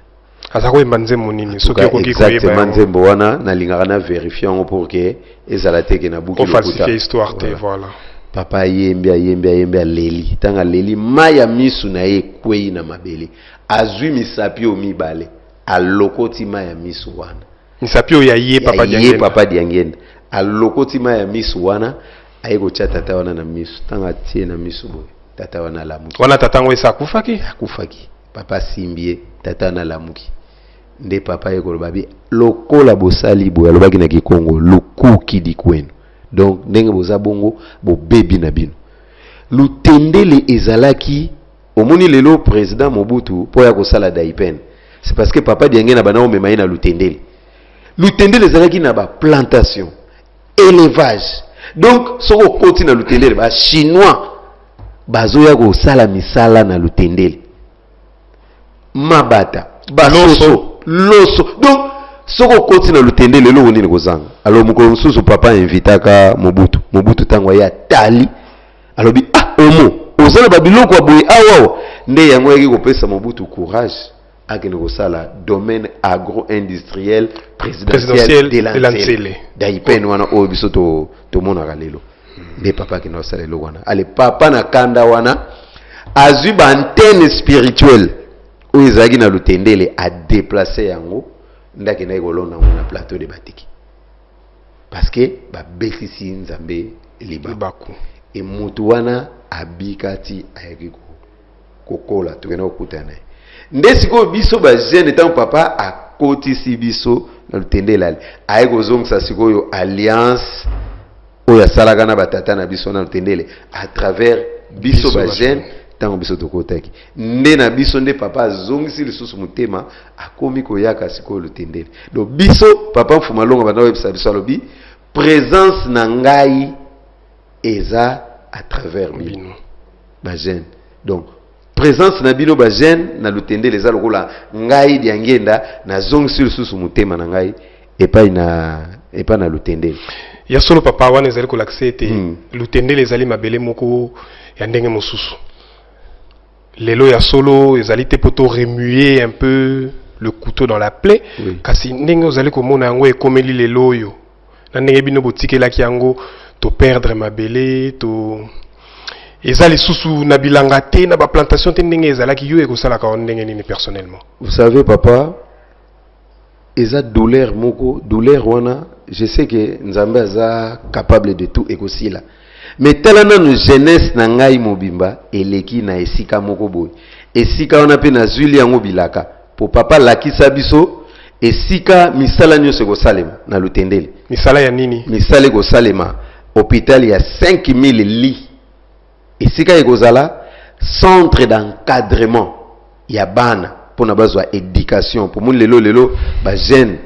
aza koyemba nzembo nini soki okoki koyeba exactement nzembo wana nalingaka na vérifier yango pour que ezala te ke na buki lokuta falsifier histoire te voilà papa ayembi aleli tanga leli maya misu na ye kwei na mabele azwi misapi o mibale alokoti maya misu wana misapi o ya ye papa diangenda alokoti maya misu wana ayeko cha tata wana na misu tanga tie na misu boy tata wana lamuki wana tata ngo esa akufaki papa simbie tata na lamuki nde papa yeko babi lokola bosali boy alobaki na kikongo lukuki dikwenu donc ndenge boza bongo bo bebi na bino lutendele ezalaki omoni lelo président Mobutu po ya kosala daipen c'est parce que papa diange na bana omema na lutendele ezalaki na ba plantation élevage donc soko koti na lutendele ba chinois bazoya kosala misala na lutendele mabata loso donc soko koti na lutendele lo nini kozanga alors mukolo mususu papa invitaka Mobutu tango ya tali alobi omo ozala babiloko aboye awa nde yango yaki kopesa Mobutu courage akene kosala domaine agro-industriel présidentiel de l'Ansele daipen wana oyo biso tomonaka lelo nde papa akene kosala eloko wana ale papa na kanda wana azwi baantenne spirituelle oyo ezalaki na lutendele adeplace yango ndaki na ekolona na plateau de batiki parce que babetisi nzambe libaku et mutu wana abikati ayaki kokola tokena kokutana nde sikoyo biso bajeune tant papa akotisi biso na lutendele aye kozongisa sikoyo alliance oyo asalaka na batata na biso na lutendele à travers biso bajeune tango biso tokotaki nde na biso nde papa azongisi lisusu mutema akomi koyaka sikoyo lutendele donc biso papa mfuma longa bana webisa biso alobi présence na ngai eza à travers bino bajeune donc présence na bino bajeune na lutendele eza lokola ngai diangenda na zongisi lisusu mutema na ngai epai na lutendele ya solo papa wana ezali kolakisa ete lutendele ezali mabele moko ya ndenge mosusu lelo ya solo ezali te poto remuer un peu le couteau dans la plaie. Oui. Kasi ndenge ozali komona yango ekomeli lelo oyo na ndenge bino botikelaki yango to perdre mabele to ezali susu na bilanga te na ba plantation te ndenge ezalaki yo ekosalaka on ndenge nini personnellement. Vous savez papa, eza douleur moko, douleur wana, je sais que Nzambe aza capable de tout ekosila. Mais talana no jeunesse na ngai mobimba eleki na esika moko boy. Esika wana pe na zuli yango bilaka. Po papa lakisa biso esika misala nyonso kosalema na lutendeli. Misala ya nini? Misala kosalema hôpital ya 5000 lits. Esika ekozala centre d'encadrement ya bana pour na bazwa éducation pour mon lelo ba jeune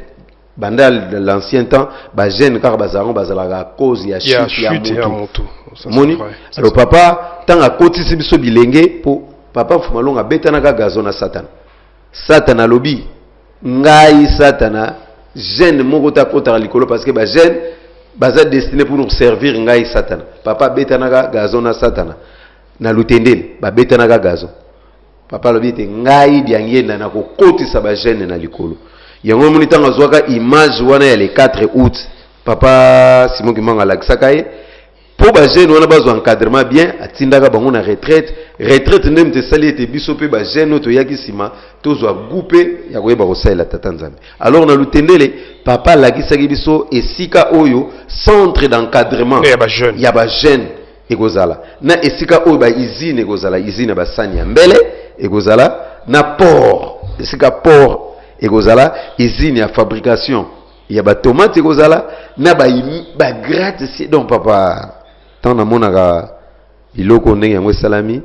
banda l'ancien temps ba jeune car bazaron bazala cause ya chute ya moto. Moni alors papa tant a kotisi biso bilenge po papa fumalonga betana ka gazo na satana lobi ngai satana jeune moko ta kota likolo parce que ba jeune baza destiné pour nous servir ngai satana papa betana ka gazo na satana na lutendeli ba betana ka gazo papa lobi te ngai diangenda na ko kotisa ba jeune na likolo yango moni tanga zwaka image wana ya le 4 août papa Simon Kimanga lakisaka ye pour ba jeune wana bazwa encadrement bien atindaka bango na retraite ndem te sali ete biso pe ba jeune to yaki sima tozwa goupe ya koyeba kosalela tata Nzambe. Alors na lutendele papa lakisaki biso esika oyo centre d'encadrement ya ba jeune ekozala na esika oyo ba usine ekozala usine ba sani ya mbele ekozala na port esika port ekozala usine ya fabrication ya ba tomate ekozala na ba gratte donc papa tant na monaka biloko ndenge yango esalami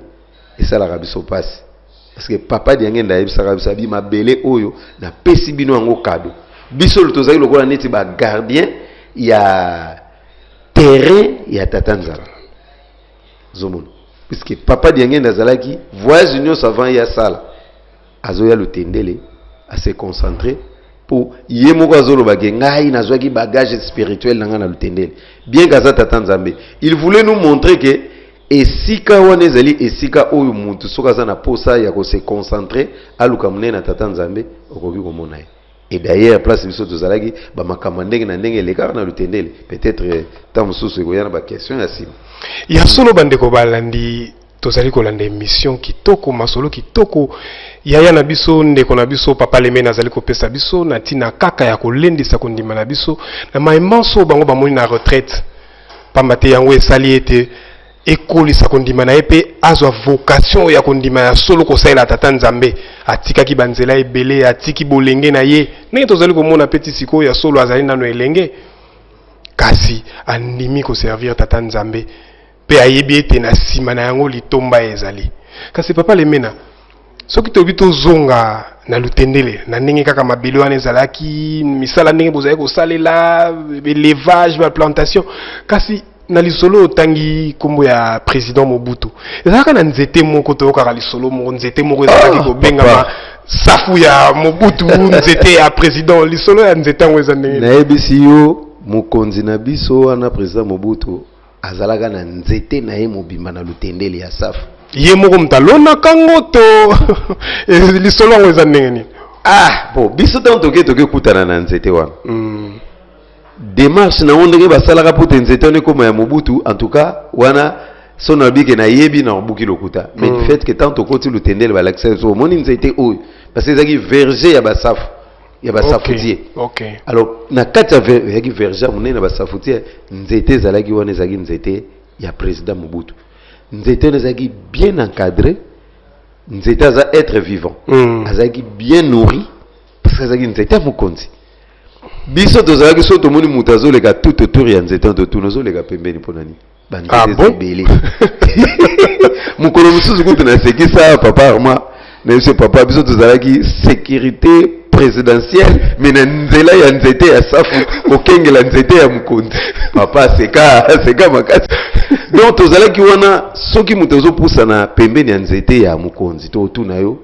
esalaka biso pasi parce que papa diangenda yebisaka biso abi mabele oyo na pesi bino yango kado biso tozali lokola neti ba gardien ya terrain ya tata Nzambe zomona puisque papa diangenda azalaki voyage nyonso avant ya sala azoya lutendele à se concentrer pour yemoko azoloba ke ngai nazwaki bagage spirituel nanga na lutendele bien kaza tata Nzambe il voulait nous montrer que esika wana ezali esika oyo mutu soka aza na posa ya ko se concentrer aluka munene na tata Nzambe okoki komona ye. Et d'ailleurs place biso tozalaki ba makambo ndenge na ndenge lekaka na lutendele peut-être tant mosusu ekoya na ba question ya sima ya solo bandeko balandi tozali kolanda émission kitoko masolo kitoko yaya na biso ndeko na biso papa leme nazali kopesa biso na tina kaka ya kolendisa kondima na biso na maimanso bango bamoni na retraite pamba te yango esali ete ekolisa kondima na ye mpe azwa vocation ya kondima ya solo kosalela tata Nzambe atikaki banzela ebele atiki bolenge na ye ndenge tozali komona peti sikoyo ya solo azali nano elenge kasi andimi koservir tata Nzambe pe ayebi ete na nsima na yango litomba ezali kasi papa lemena soki tobi tozonga na lutendele na ndenge kaka mabele wana ezalaki misala ndenge bozali kosalela élevage ba plantation kasi na lisolo otangi kombo ya président Mobutu ezalaka na nzete moko toyokaka lisolo moko nzete moko ezalaki kobengama safu ya Mobutu nzete ya président lisolo ya nzete yango eza ndenge nayebisi yo mokonzi na biso wana président Mobutu azalaka na nzete na ye mobimba na lutendeli ya safu ye moko mtalona kango to lisolo yango eza ndenge nini bon biso tanto toke kutana na nzete wana démarche na ndenge basalaka po te nzete wana ekoma ya Mobutu en tout cas wana so na bike na yebi na obuki lokuta mais le fait que tanto koti lutendeli balakisa so moni nzete oyo parce que ezaki verger ya basafu ya basafutier okay. Alors na kati ya verger monene na basafutier nzete ezalaki wana ezalaki nzete ya président Mobutu nzete ezalaki bien encadré nzete aza être vivant azalaki bien nourri parce que ezalaki nzete ya mokonzi biso tozalaki so tomoni mutu azoleka tout autour ya nzete to tozoleka pembeni mpo nani banzete ebele mokolo mosusu kutu nasekisa papa Arma na biso papa biso tozalaki sécurité présidentielle mais na nzela ya nzete ya safu kokengela nzete ya mokonzi papa seka makasi donc tozalaki wana soki mutu azopusana pembeni ya nzete ya mokonzi to otuna yo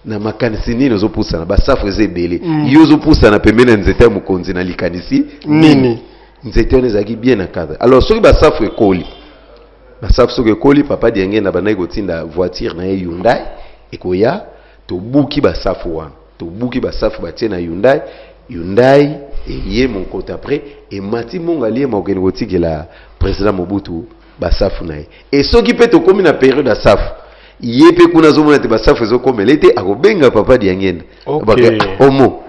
na makanisi nini ozopusana basafu eza ebele yo ozopusana pembeni ya nzete ya mokonzi na likanisi nini nzete wana ezalaki bien encadré. Alors soki basafu ekoli papa dienge na bandaki kotinda voiture na ye Hyundai ekoya to buki ba safu wana to buki ba safu ba tiena Hyundai et yé mon côté après et mati monga lié ma okeni kotiki la président Mobutu ba safu na ye et ce qui peut to comme na période à safu yé pe kuna zo mona te ba safu zo comme l'été akobenga papa diangenda okay. Omo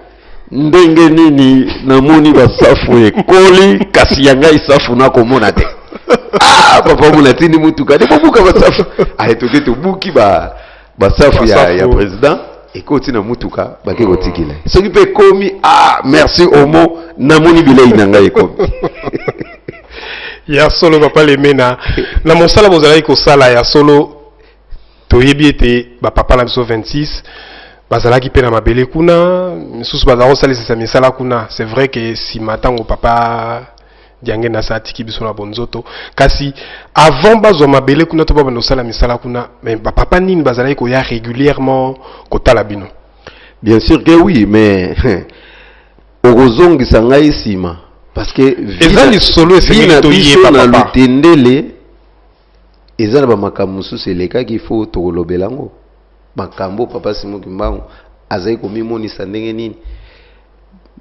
ndenge nini namoni ba safu ekoli kasi yanga isafu na komona te ah papa mona tini mutuka de bobuka ba safu a etoke to buki ba safu ya président et continue mutuka ba ke kotikila ce qui peut komi ah merci Omo namoni bilei nanga ekomi ya solo papa lemena na mosala bozalaki kosala ya solo toyebi ete ba papa na biso 26 bazalaki pe na mabele kuna misusu bazala kosalisa misala kuna c'est vrai que si matango papa diange na satiki biso na bonzoto kasi avant bazwa mabele kuna to baba nosala misala kuna mais papa nini bazalaki koya régulièrement kotala bino? Bien sûr que oui, mais okozongisa ngai sima parce que ezali solo esengeli toyeba na papa lutendele ezala ba makambo mususu elekaki fo tokolobelango makambo papa Simoki Mbangu azali komimonisa ndenge nini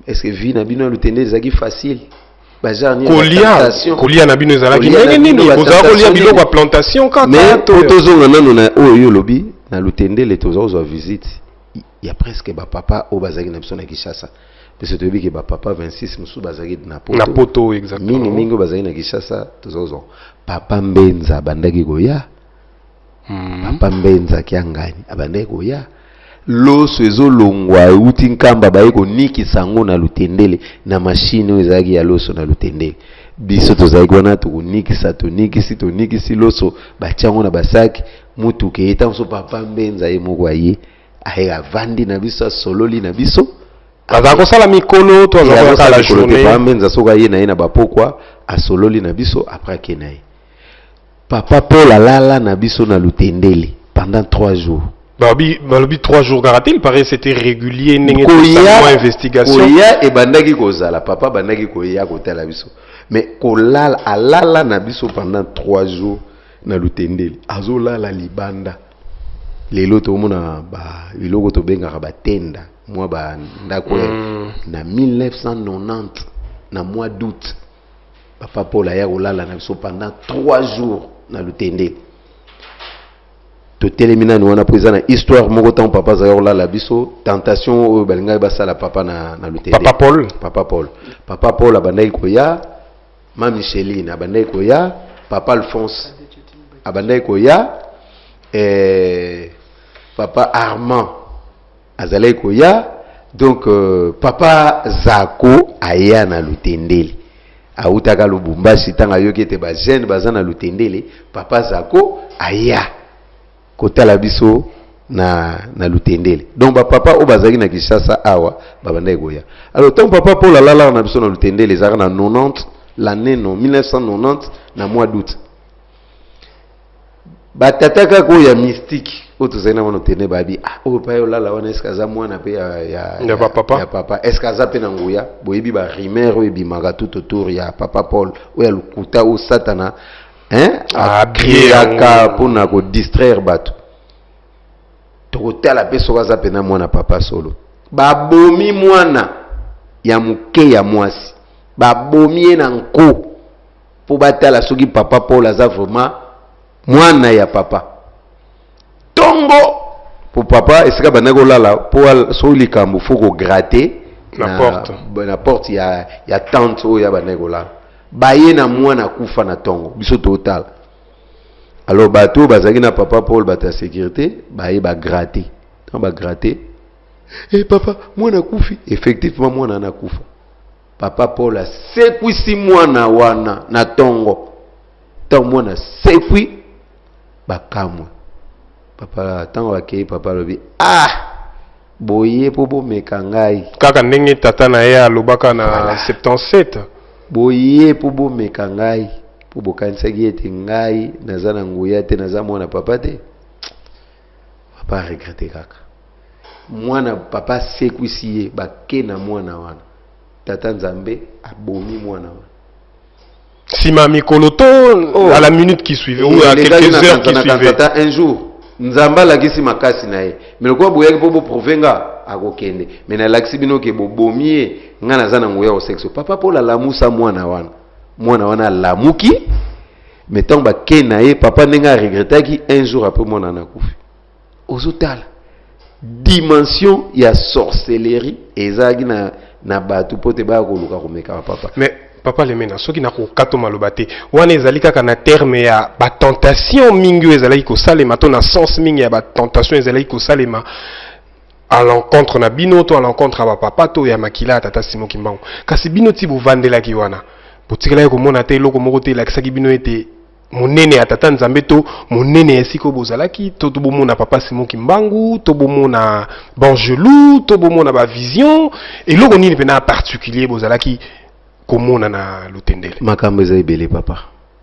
est-ce que vie na bino lutendele ezaki facile kolia na bino ezalaki ndenge nini kozala kolia biloko ya plantation kaka mais tozonga nano na oyo lobi na lutendele tozozwa visite ya presque ba papa o bazaki na biso na Kinshasa parce que toyebi ke ba papa 26 musu bazaki na poto exactement mingi bazaki na Kinshasa tozozwa papa Mbenza bandaki koya papa Mbenza kiangani abandaki koya loso ezolongwa uti nkamba baye konikisa sango na lutendele na machine oyo ezalaki ya loso na lutendele biso tozalaki wana tonikisi loso batiango na basaki mutuke eta moso papa Mbenza ye moko aye avandi na biso asololi na biso azala kosala mikolo to azala kosala journée papa Mbenza soka ye na ye na bapokwa asololi na biso après ake na ye papa Paul alala na biso na lutendele pendant 3 jours. Balobi 3 jours garanti, il paraît c'était régulier n'engé tout investigation. Koya e bandaki kozala papa bandaki koya kotala biso. Mais kolala alala na biso pendant 3 jours na lutendele. Azolala libanda. Lelo to mona ba biloko to benga ba tenda. Moi ba ndako na 1990 na mois d'août. Papa Paul aya kolala na biso pendant 3 jours na lutendele. To telemina ni wana présent histoire moko tant papa zayo la biso tentation balinga basala papa na lutendele. Papa Paul abandai koya ma Micheline abandai koya papa Alphonse abandai koya papa Armand azalai koya donc papa Zako aya na lutendele autaka Lubumbashi tanga yoki ete ba jeune bazana lutendele papa Zako aya kotala biso na lutendele donc ba papa o bazaki na Kinshasa awa babandai koya alors tant papa Paul alala na biso na lutendele zaka na 90 l'année 1990 na mois d'août batataka ko ya mystique oto zaina wana tene babi o pa yo lala wana eskaza mwana pe ya papa eskaza pe na nguya boyebi ba rimero ebi magatu autour ya papa Paul o ya lukuta o satana kriaka pona ko distraire bato tokotala pe sokaza pena mwana papa solo babomi mwana ya muke ya mwasi babomi na nko po batala soki papa Paul aza vraiment mwana ya papa tongo po papa esika banako lala po so likambo foko gratter na porte ya tante oyo ya banako lala baye na mwana kufa na tongo biso total alors bato bazaki na papa Paul bata sécurité baye ba gratter quand ba gratter papa mwana kufi effectivement mwana na kufa papa Paul a sekwisi mwana wana na tongo tant mwana sekwi bakamwe papa tango akei papa lobi boye po bomeka ngai kaka ndenge tata na ye alobaka na 77 boye po bomeka ngai po bokanisaki ete ngai naza na nguya te naza mwana papa te papa regrette kaka mwana papa sekwisi ye bake na mwana wana tata Nzambe abomi mwana wana sima mikolo to à la minute qui suivait ou à quelques heures qui suivaient un jour nzamba lakisi makasi na ye mais lokwa boyaki po boprovenga akokende mais na lakisi bino ke bobomie nga naza na ngoya o sexe papa po la lamusa mwana wana lamuki mais tant bake na ye papa ndenge regretaki un jour après mwana nakufi ozotala dimension ya sorcellerie ezalaki na bato po te baya koluka komeka papa mais papa lemena soki na kokato maloba te wana ezali kaka na terme ya batentation mingi oyo ezalaki kosalema to na sens mingi ya batentation ezalaki kosalema à l'encontre na bino to à l'encontre ya bapapa to ya makila ya tata Simon Kimbangu kasi bino ti bovandelaki wana botikelaki komona te eloko moko te elakisaki bino ete monene ya tata Nzambe to monene ya esika bozalaki to bomona papa Simon Kimbangu to bomona Bangelou to bomona ba vision eloko nini pena particulier bozalaki komona na lutendele makambo eza ebele papa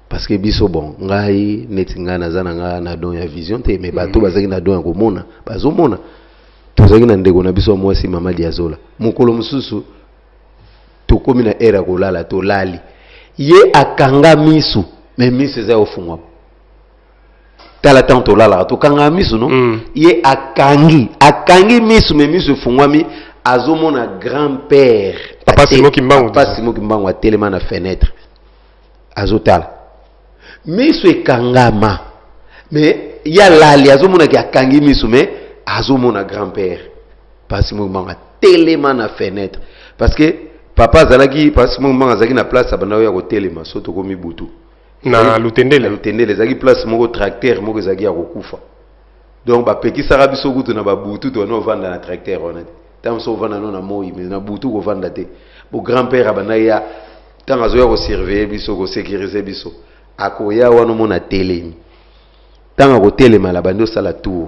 parce que biso bon ngai neti ngai naza na ngai na don ya vision te mais bato bazalaki na don ya komona bazomona tozalaki na ndeko na biso mwasi mama Diazola mokolo mosusu tokomi na era kolala tolali ye akanga misu mais misu eza ofungwa tala tant tolala tokanga misu no ye akangi misu mais misu efungwami azomona grand-père papa Simon Kimbangu papa Simon Kimbangu atelema na fenêtre azotala misu ekangama mais ya lali azomona ki akangi misu mais azomona grand-père papa Simon Kimbangu atelema na fenêtre parce que papa azalaki papa Simon Kimbangu azalaki na place abanda ya kotelema so tokomi butu na lutendele ezalaki place moko tracteur moko ezalaki ya kokufa donc bapekisaka biso kutu na babutu to na ovanda na tracteur wana tant so vanda no na moi mais na butu ko vanda te bo grand-père abana ya tant azoya ko surveiller biso ko sécuriser biso akoya wana mona telemi tant ko telema la bando sala tour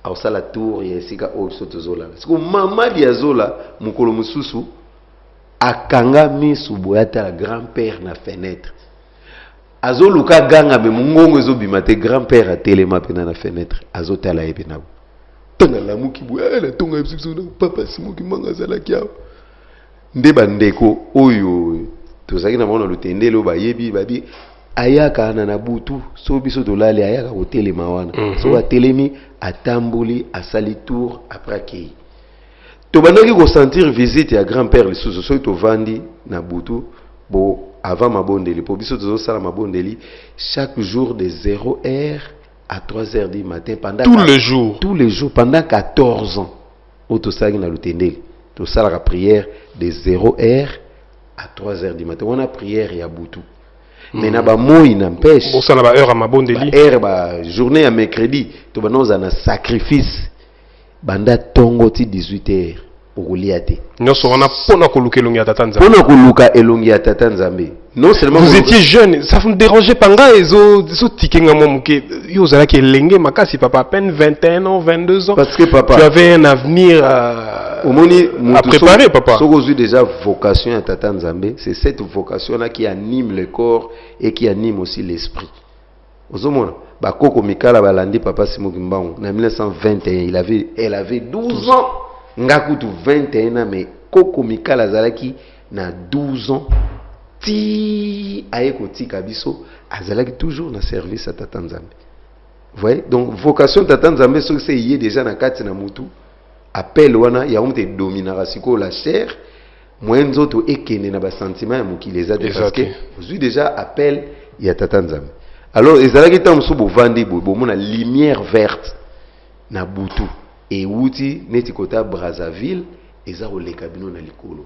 au sala tour ya sika o soto zola siko mama dia zola mukolo mususu akanga misu boyata la grand-père na fenêtre azoluka ganga me mungongo ezobima te grand-père a telema pena na fenêtre azotala epena tanga la mukibu la tonga ebiso papa Simon Kimbangu azalaki awa nde bandeko oyo tozalaki na mona lutendele oyo bayebi babi ayaka na butu so biso tolali ayaka kotelema wana so atelemi atamboli asali tour après akei tobandaki kosentir visite ya grand-père lisusu soki tovandi na butu bo avant mabondeli po biso tozosala mabondeli chaque jour de 0h à 3h du matin pendant tous les jours pendant 14 ans autosagi na lutendeli to sala la prière de 0h à 3h du matin on a prière ya butu mais na ba moi n'empêche on sala ba heure à mabondeli heure ba journée ya mercredi to banoza na sacrifice banda tongo ti 18h okulia te nyonso wana pona koluka elongi ya tata Nzambe pona koluka elongi ya tata Nzambe non seulement vous étiez jeune ça vous dérangeait pas nga ezo tikenga mo muke yo ozalaki elenge makasi papa à peine 21 ans 22 ans parce que papa tu avais un avenir à préparer papa so kozui déjà vocation ya tata Nzambe c'est cette vocation là qui anime le corps et qui anime aussi l'esprit ozomona bakoko mikala balandi papa Simon Kimbangu na 1921 elle avait 12 ans ngakutu 21 ans mais koko mikala zalaki na 12 ans ti ayeko tika biso azalaki toujours na service à tata Nzambe. Vous voyez donc vocation tata Nzambe so c'est yé déjà na kati na mutu appel wana ya umte dominara siko la chair moyen nzoto ekene na ba sentiment ya mokili ezate parce que vous déjà appel ya tata Nzambe. Alors ezalaki tam so bo vandi bo mona lumière verte na butu et wuti neti kota Brazzaville eza oleka bino na likolo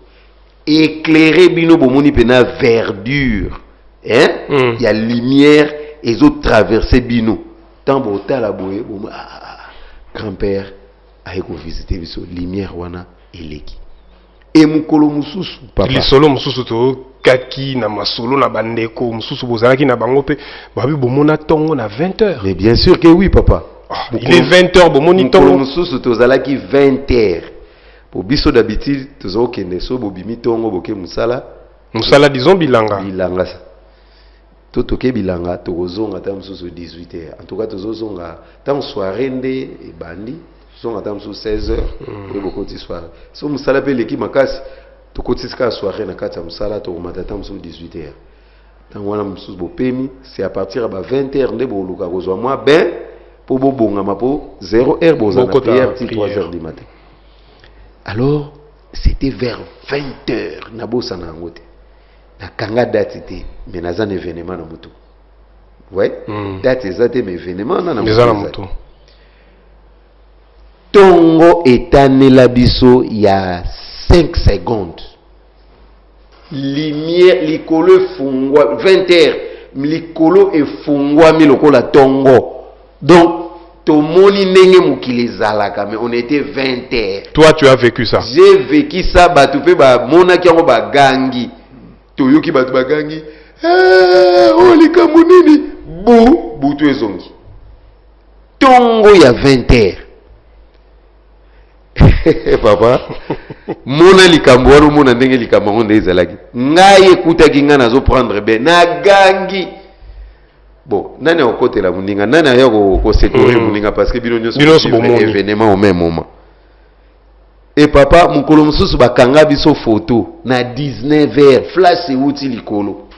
éclairer bino bomoni pena verdure hein il y a lumière ezo traverser bino tant botala boye boma grand-père ayeko visiter biso lumière wana eleki et mukolo mususu papa lisolo mususu to kaki na masolo na bandeko mususu bozalaki na bango pe babi bomona tongo na 20h mais bien sûr que oui papa il est 20h bomoni tongo mususu tozalaki 20h pour biso d'habitude tozokende so bobimi tongo boke musala disons bilanga totoke bilanga tokozonga ta mususu 18h en tout cas tozozonga ta soirée nde ebandi zonga ta mususu 16h et bokoti soirée so musala pe leki makasi tokotisika soirée na kati ya musala tokomata ta mususu 18h tango wana mususu bopemi c'est à partir ya ba 20h nde boluka kozwa moi ben pour bobongama pour 0 heure bozana prière 3 heures du matin. Alors c'était vers 20 heures na bosana ngote na kanga date te mais na zan événement na mutu. Ouais, date ezate mais événement na mutu. Tongo etanela biso ya 5 secondes. Lumière likolo fungwa 20 heures likolo efungwa milokola tongo. Donc tomoni ndenge mukili zalaka mais on était 20 heures. Toi tu as vécu ça? J'ai vécu ça batu pe ba monaki yango bagangi. Toyoki batu bagangi. Oh likambo nini? Butu ezongi. Tongo ya 20 heures. Papa mona likambo wana mona ndenge likambo ngo ndezalaki ngai ekutaki nga nazo prendre ben na gangi bon nani okotela muninga nani ayako ko secourir muninga parce que bino nyoso événement au même moment et papa mukolo mususu bakanga biso photo na 19h flash euti likolo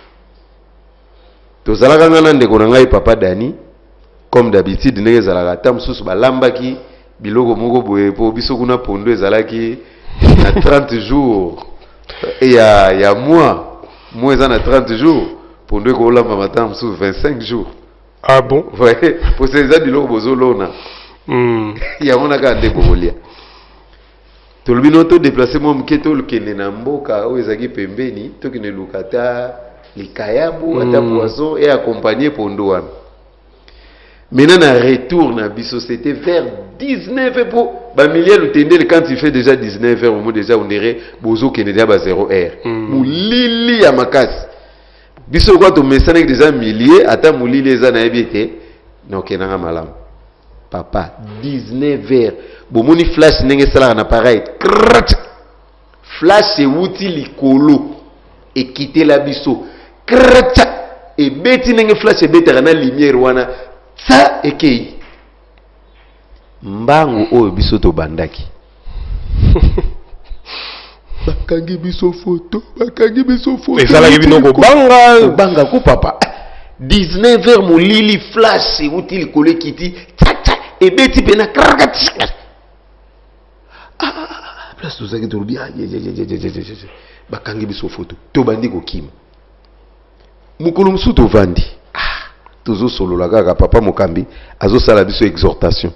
tozalaka nga na ndeko na ngai papa Dani comme d'habitude ndenge ezalaka ta mususu balambaki biloko moko boye po biso kuna pondo ezalaki na 30 jours et ya moi eza na 30 jours pondo ko lamba matin mususu 25 jours. Ah bon? Ouais, pour ces biloko bozolona ya mona ka ndeko bolia tolbino to déplacer mo mketo lokende na mboka o ezaki pembeni to kine lukata likayabu ata poisson et accompagner pondo wana. Maintenant, un retour na biso, c'était vers 19h pour Bamilia Lutendel quand il fait déjà 19h, au moins déjà on dirait Bozo Kennedy à 0h. Moulili à Makas. Biso quoi tu mets ça avec déjà milliers, attends Moulili les ana ebité. Non, Kenanga malam. Papa, 19h. Bomoni flash n'enge sala un appareil. Flash c'est outil likolo et quitter la biso. Et beti n'enge flash et beti rana lumière wana. Ça ekei mbangu oyo biso to bandaki bakangi biso photo ezalaki bino kobanga ko papa 19h molili flash euti likolo ekiti tata ebeti pena krakati place tozalaki tolobi bakangi biso photo tobandi kokima mokolo mosusu tovandi tozo solola kaka papa mokambi azo sala biso exhortation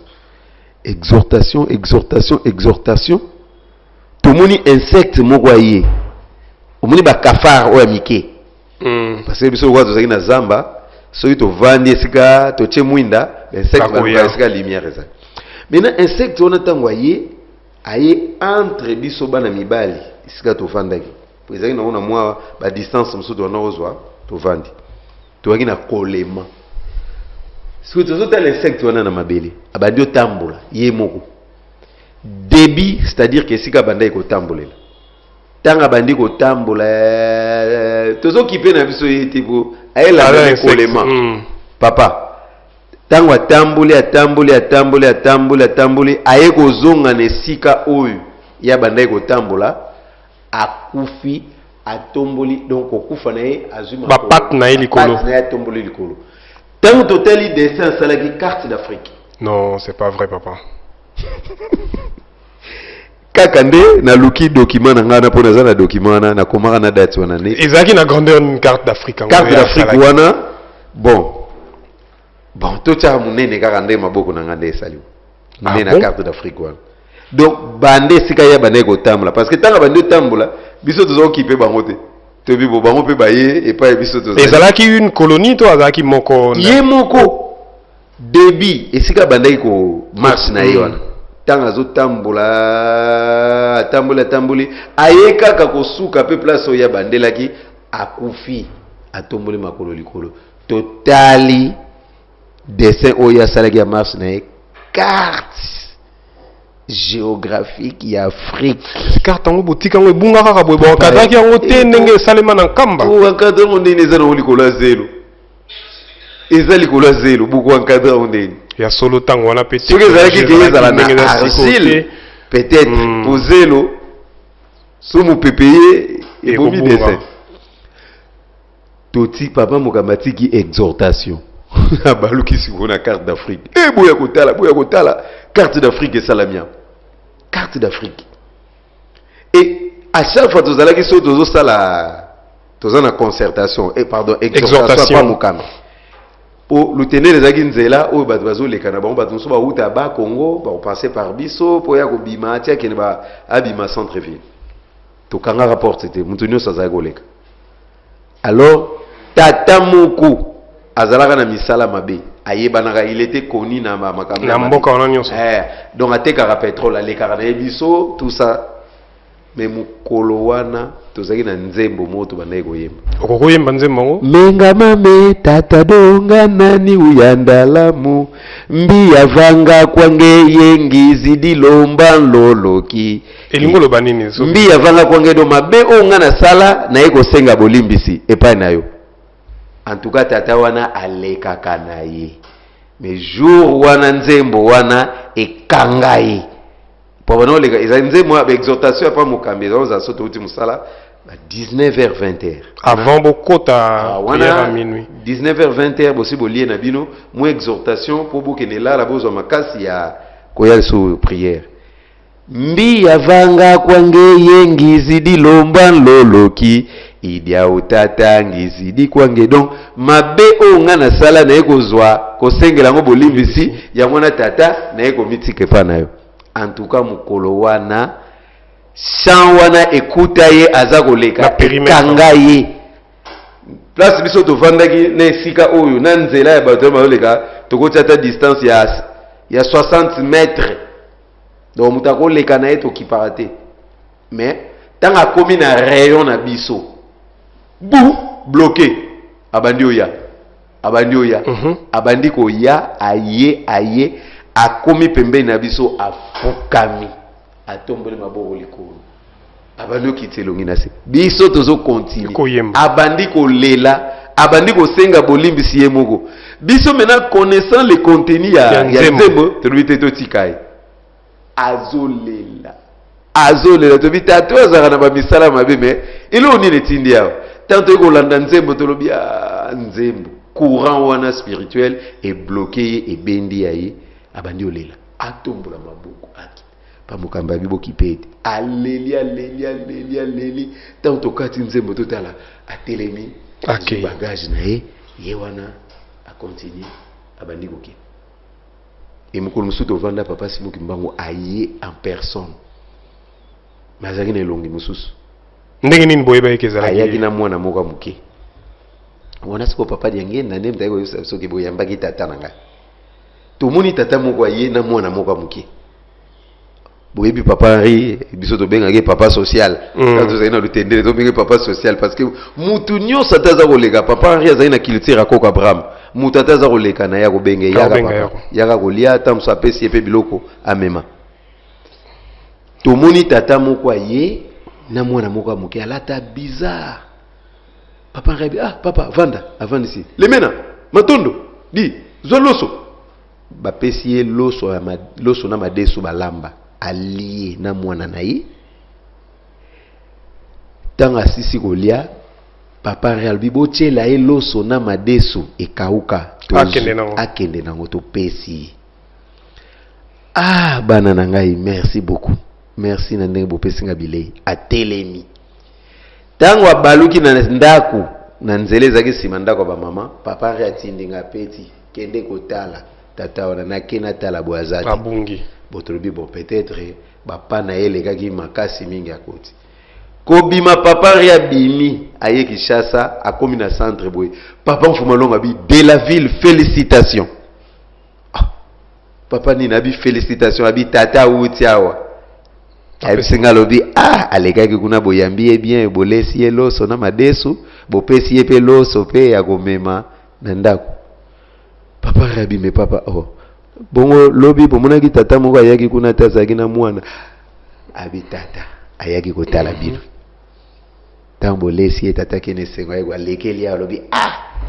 tomoni insecte moko aye omoni ba kafar oya mike parce que biso kwa tozaki na zamba soki tovandi esika toche mwinda insecte ba esika lumière eza maintenant insecte on tango aye entre biso bana mibali esika tovandaki ezaki na ona mwa ba distance mosusu to na ozwa tovandi toaki na kolema si tu as l'insecte on a na mabele abadio tambola ye moko débit c'est-à-dire que sika banda ko tambolela tanga bandi ko tambola tozo kipe na biso yete bo ayela kolema papa tanga tambole aye ko zonga ne sika oyo ya banda ko tambola akufi atomboli donc okufa na ye azuma ba pat na likolo na atomboli likolo. Tant total dessin c'est la carte d'Afrique. Non, c'est pas vrai papa. Kakande na luki document na ngana pona za na document na komara na date wana ne. Ezaki na grandeur une carte d'Afrique. Carte d'Afrique wana bon to cha munene kakande maboko na ngande esali. Mais na carte d'Afrique wana. Donc bande sika ya bande ko tambola parce que tanga bande tambola biso tozo occupé bango te. Tobi bo bango pe baye et pas biso tozo. Ezalaki une colonie to azalaki moko. Ye moko débit esika bande ko marche na ye wana. Tanga zo tambola ayeka ka kosuka pe place oya bande laki akufi atomboli makolo likolo totali dessin oya salaki ya marche na ye carte géographique ya Afrique. Carte ngo boutique ngo ebunga kaka boye bo kadaki yango te ndenge salema na nkamba. O encadre ngo ndene za na likolo zelo. Eza likolo zelo buku encadre ngo ndene. Ya solo tango wana petit. Ce que ezalaki te ezala na argile peut-être pour zelo somo pepeye et bomi dessin. Toti papa mokamatiki exhortation. abaluki siko na carte d'Afrique. Eh boya kotala, carte d'Afrique et salamia. Carte d'Afrique. Et à chaque fois tous allez qui sont tous ça la tous en concertation et pardon exhortation pas mukamba. Pour le tenir les aginzela au badwazo les kanaba ba tunso ba uta ba Congo ba passer par biso pour ya ko bima tia ke ba abima centre ville. To kanga rapport c'était mutunyo sa zagoleka. Alors tata muku azalaka na misala mabe ayebanaka il était connu na makambo na mboka wana nyonso donc atekaka pétrole alekaka na biso tout ça mais mukolo wana tozaki na nzembo moto banaye koyemba okokoyemba nzembo ngo menga mame tata donga nani uyandalamu mbi avanga kwange yengizi dilomba loloki elingolo banini so mbi avanga kwange do mabe onga na sala na eko senga bolimbisi epai na yo. En tout cas tata wana alekaka na ye mais jour wana nzembo wana ekanga ye po bana oleka eza nzembo ba exhortation pa mokambi za soto uti musala 19h 20h avant bokota wana minuit 19h 20h bosi bolie na bino mo exhortation po bokene la bozo makasi ya koya sous prière mbi avanga kwange yengizi dilomba loloki idia utata ngizidi kwange donc mabe onga na sala na ekozwa kosengela ngo bolimbisi ya mwana tata na eko mitike pa na yo. En tout cas mukolo wana sans wana ekuta ye aza koleka kanga ye place biso to vandaki na esika oyo na nzela ya bato baleka tokoti ta distance ya 60 mètres donc mutako leka na eto kiparate mais tanga komi na rayon na biso bou bloqué abandi oya abandi ko ya aye akomi pembeni na biso afukami atombole maboko likolo abandi okitelongi na se biso tozo continue abandi ko lela abandi ko senga bolimbisi ye moko biso maintenant connaissant le contenu ya nzembo tolobite totikai azolela tobita to azaka na bamisala mabe mais ilo nini tindi yao tant que kolanda nzembo tolobi nzembo courant wana spirituel est bloqué et bendi yaye abandi olela atombola maboko aki pa mokamba bibo kipete aleli tant to kati nzembo totala atelemi okay bagage na ye wana a continuer abandi koke et mokolo musuto vanda papa Simoki Mbango aye en personne mazaki na elongi mususu ndenge nini boyeba ekezala ayaki na mwana moko muke wana siko papa diange na ndem taiko yosa soki boyambaki tata nanga tomoni tata moko aye na mwana moko muke boyebi papa Henri biso to bengaki papa social quand vous avez na lutendele to bengi papa social parce que mutu nyonso ataza koleka papa Henri azali na culture akoko Abraham mutu ataza koleka na ya ko benge yaka papa yaka kolia ta musa pesi epe biloko amema tomoni tata moko aye na mwana moko muke alata bizarre papa Henri papa vanda avant ici lemena matondo di zoloso bapesi ye loso na madesu balamba alié na mwana na ye tanga sisi kolia papa real bibo chela ye loso na madesu ekauka akende nango to pesi bana na ngai merci beaucoup merci na ndenge bopesi nga bilei atelemi tango abaluki na ndaku na nzele zaki sima ndako ba mama papa real atindinga peti kende kotala tata wana na kena tala boazati abungi botolobi bon peut-être papa na ye lekaki makasi mingi akoti kobima papa ria bimi aye Kinshasa akomi na centre boye papa mfumalonga bi de la ville félicitations papa ni nabi félicitations abi tata utiawa abisenga lobi alekaki kuna boyambi bien bolesi ye loso na madesu bopesi ye pe loso pe ya komema na ndako papa rabi me papa bongo lobi bomonaki tata moko ayaki kuna tazaki na mwana abi tata ayaki kotala bino tambo lesi tata kene sengo ayeko alekeli ya lobi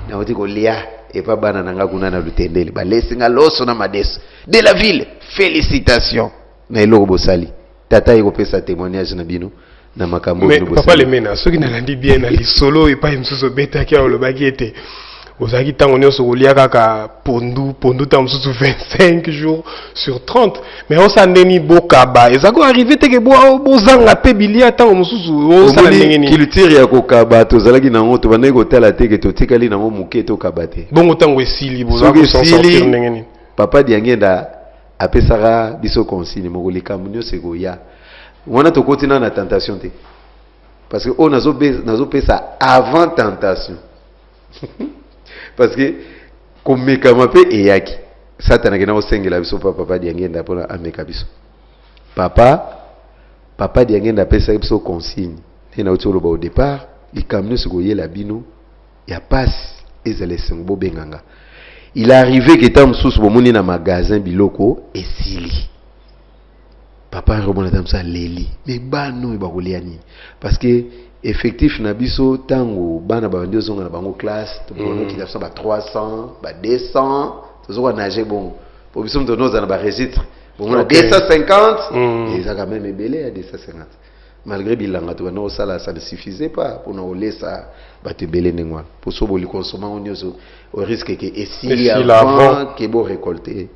na oti kolia epa bana nanga kuna na lutendeli balesi nga loso na madeso de la ville félicitations na eloko bosali tata yeko pesa témoignage na bino na makambo no bosali papa lemena soki nalandi bien na lisolo epa imsuso beta kia olobaki ete ozaki tango nyonso kolia kaka pondu ta mosusu 25 jours sur 30 mais osala ndeni bokaba ezako arrivé teke bozanga pe bilia tango mosusu osala ndenge nini culture ya kokaba tozalaki nango tobandaki kotala teke totikali nango moke tokaba te bongo tango esili bozaka kosortir ndenge nini papa Diangenda apesaka biso consigne moko likambo nyonso ekoya wana tokoti na tentation te parce que on nazopesa avant tentation parce que komekama pe eyaki satana kena osengela biso papa Diangenda mpona ameka biso papa Diangenda apesaki biso consigne te nauti oloba au départ likambo nyonso koyela bino ya pasi ezala esengo bobenganga. Il est arrivé que tam sous bomoni na magasin biloko esili. Papa remona tam sa leli. Mais bano e bakolia nini? Parce que effectif na biso tango bana ba ndio zonga na bango classe, to bono ki tafsa ba 300, ba 200, to zo nager bon. Pour biso mto noza na ba registre. Bon on a 250 et ça quand même belé à 250. Malgré bilanga to na sala ça ne suffisait pas pour nous laisser battre belé nengwa. Pour so boli consommer on yoso au risque que ici avant que bon récolter.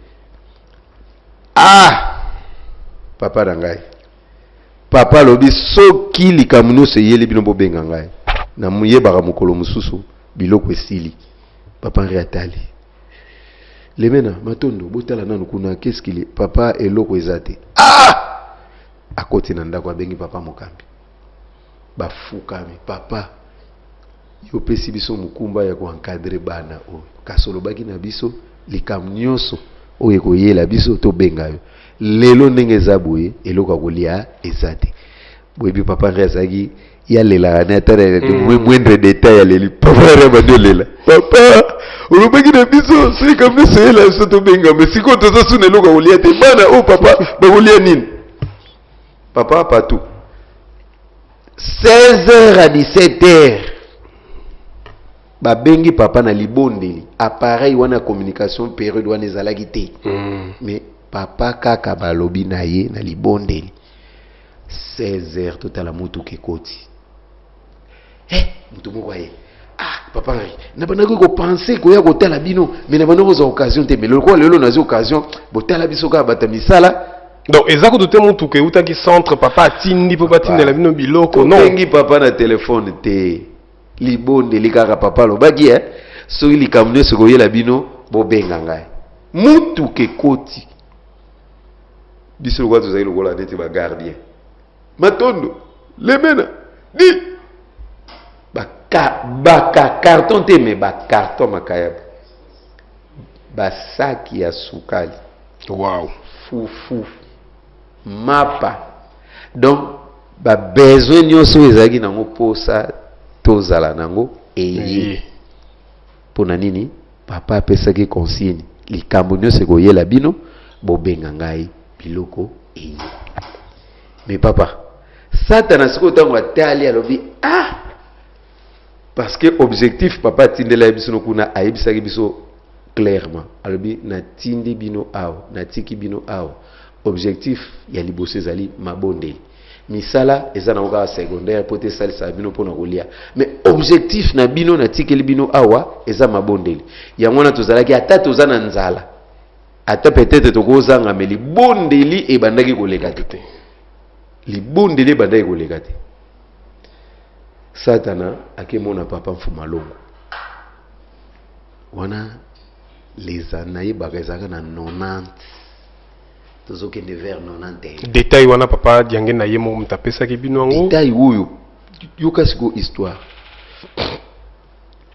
Ah papa dangai. Papa lobi soki likamuno se yeli bino bo benga ngai. Na muyeba mukolo mususu biloko esili. Papa réatali. Lemena matondo botala nanu kuna qu'est-ce qu'il est papa eloko ezate. Ah à côté nanda kwa bengi papa mokambi bafukami papa yo pesi biso mukumba ya ko encadrer bana o kasolo baki na biso likam nyonso o ekoyela biso to benga yo lelo ndenge zabuye eloko kolia ezate boyebi papa rezagi ya lela na tare de moindre détail ya leli papa reba de lela papa o baki na biso c'est comme ça ela so to benga mais siko to so sune eloko kolia te bana o papa ba kolia nini. Papa, pas tout. 16h à 17h. Ba bengi papa na libondeli. Appareil wana communication période wana ezalaki te. Mais papa kaka balobi na ye na libondeli. 16h totala mutu kekoti. Mutu moko ye. Ah, papa ngai. Na banako ko penser ko ya ko tala bino, mais na banako za occasion te. Mais lelo na za occasion, botala biso ka batamisala. Donc, ezako tout le monde que uta qui centre papa tindi papa tindi la bino biloko non. Bengi papa na téléphone te. Libonde likaka papa lo bagi so ili kamne so koyela bino bo benga ngai. Mutu ke koti. Biso lo kwazo zailo kola neti ba gardien. Matondo lemena di baka carton te me ba carton makaya. Ba saki ya sukali. Wow. Fou. Mapa donc ba besoin nyonso ezaki nango posa tozala nango eye pona nini papa apesaki consigne likambo nyonso koyela bino bobenga ngai biloko eye. Mais papa satana siko tango atali alobi parce que objectif papa tindela biso no kuna ayebisaki biso clairement alobi na tindi bino awo na tiki bino awo. Objectif ya liboso ezali mabondeli misala eza na oka secondaire pote sali sa bino pona kolia mais objectif na bino na tikeli bino awa eza mabondeli yango na tozalaki ata toza na nzala ata peut-être tokozanga mais libondeli ebandaki koleka te libondeli ebandaki koleka te satana akemona papa mfuma longo wana les années bakazaka na 90 vers 91. Détail wana papa Diangenda yemo mtapesa kibino ngo. Détail uyu yoka siko histoire.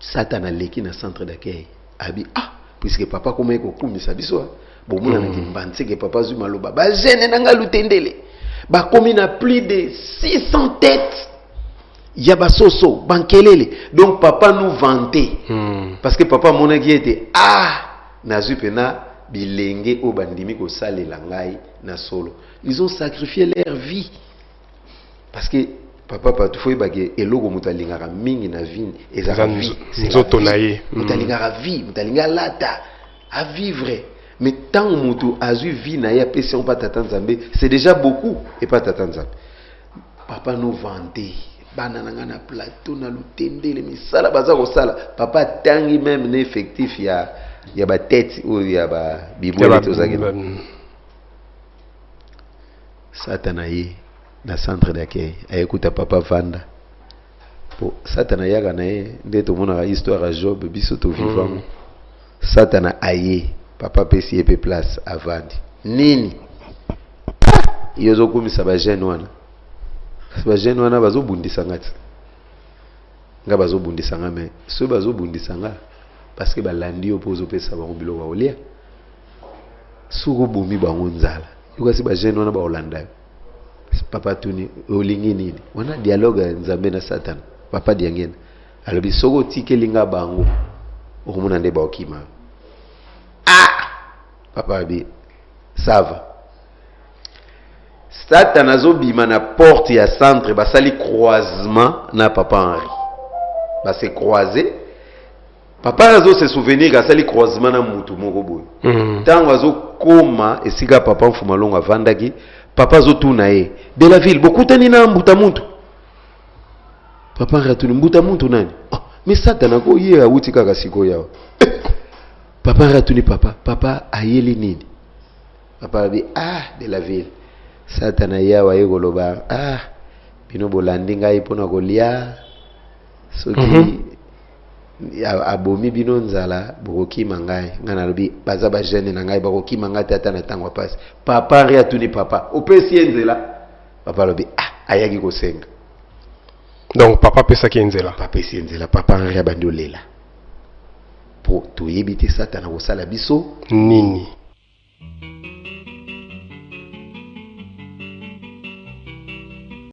Satana leki na centre d'accueil. Abi puisque papa comme ko kumisa biso bon mona na kimbanse que papa zuma loba ba jeune nanga lutendele. Ba komi na plus de 600 têtes. Ya basoso bankelele. Donc papa nous vantait. Parce que papa mona qui était nazu pena bilenge o bandimi ko salela ngai na solo. Ils ont sacrifié leur vie. Parce que papa patu foi bage eloko mutalingaka mingi na vie ezaka vie. Nzoto na ye. Mutalingaka vie, mutalinga lata à vivre. Mais tant mutu azu vie na ya pesi on pas t'attendre Nzambe, c'est déjà beaucoup et pas t'attendre Nzambe. Papa nous vantait. bana nanga na plateau na lutendele misala baza ko sala papa tangi même na effectif ya ba tête ou ya ba biboué tozaki satana ye na centre d'accueil ayekuta papa vanda po satana yaga na ye nde tomona histoire ya Job biso to vivant satana aye papa pesi epe place avandi nini yozo kumisa ba jeune wana ba jeune wana bazobundisa ngati nga bazobundisa nga mais so bazobundisa nga parce que balandi yo pozo pesa bango biloko ba olia suko bomi bango nzala yokasi ba jeune wana ba olanda papa tuni olingi nini wana dialogue nzambe na Satan papa diangena alobi soko tikelinga bango okomona nde ba okima papa bi sava Satan azobima na porte ya centre basali croisement na papa Henri base croiser papa azo se souvenir asali croisement na mutu moko boy tango azo koma esika papa mfuma longo avandaki papa azo tuna ye de la ville bokutani na mbuta muntu papa ratuni mbuta muntu nani mais Satan ko ye awuti kaka siko yao papa ratuni papa ayeli nini papa bi de la ville Satana yawa yegoloba bino bolandi ngai pona kolia soki abomi bino nzala bokokima ngai ngana lobi baza ba jeune na ngai bakokima ngai tata na tango passe papa ria tuni papa opesi enzela papa lobi ayaki kosenga donc papa pesa ki enzela papa ria bandi olela po toyebi te Satana kosala biso nini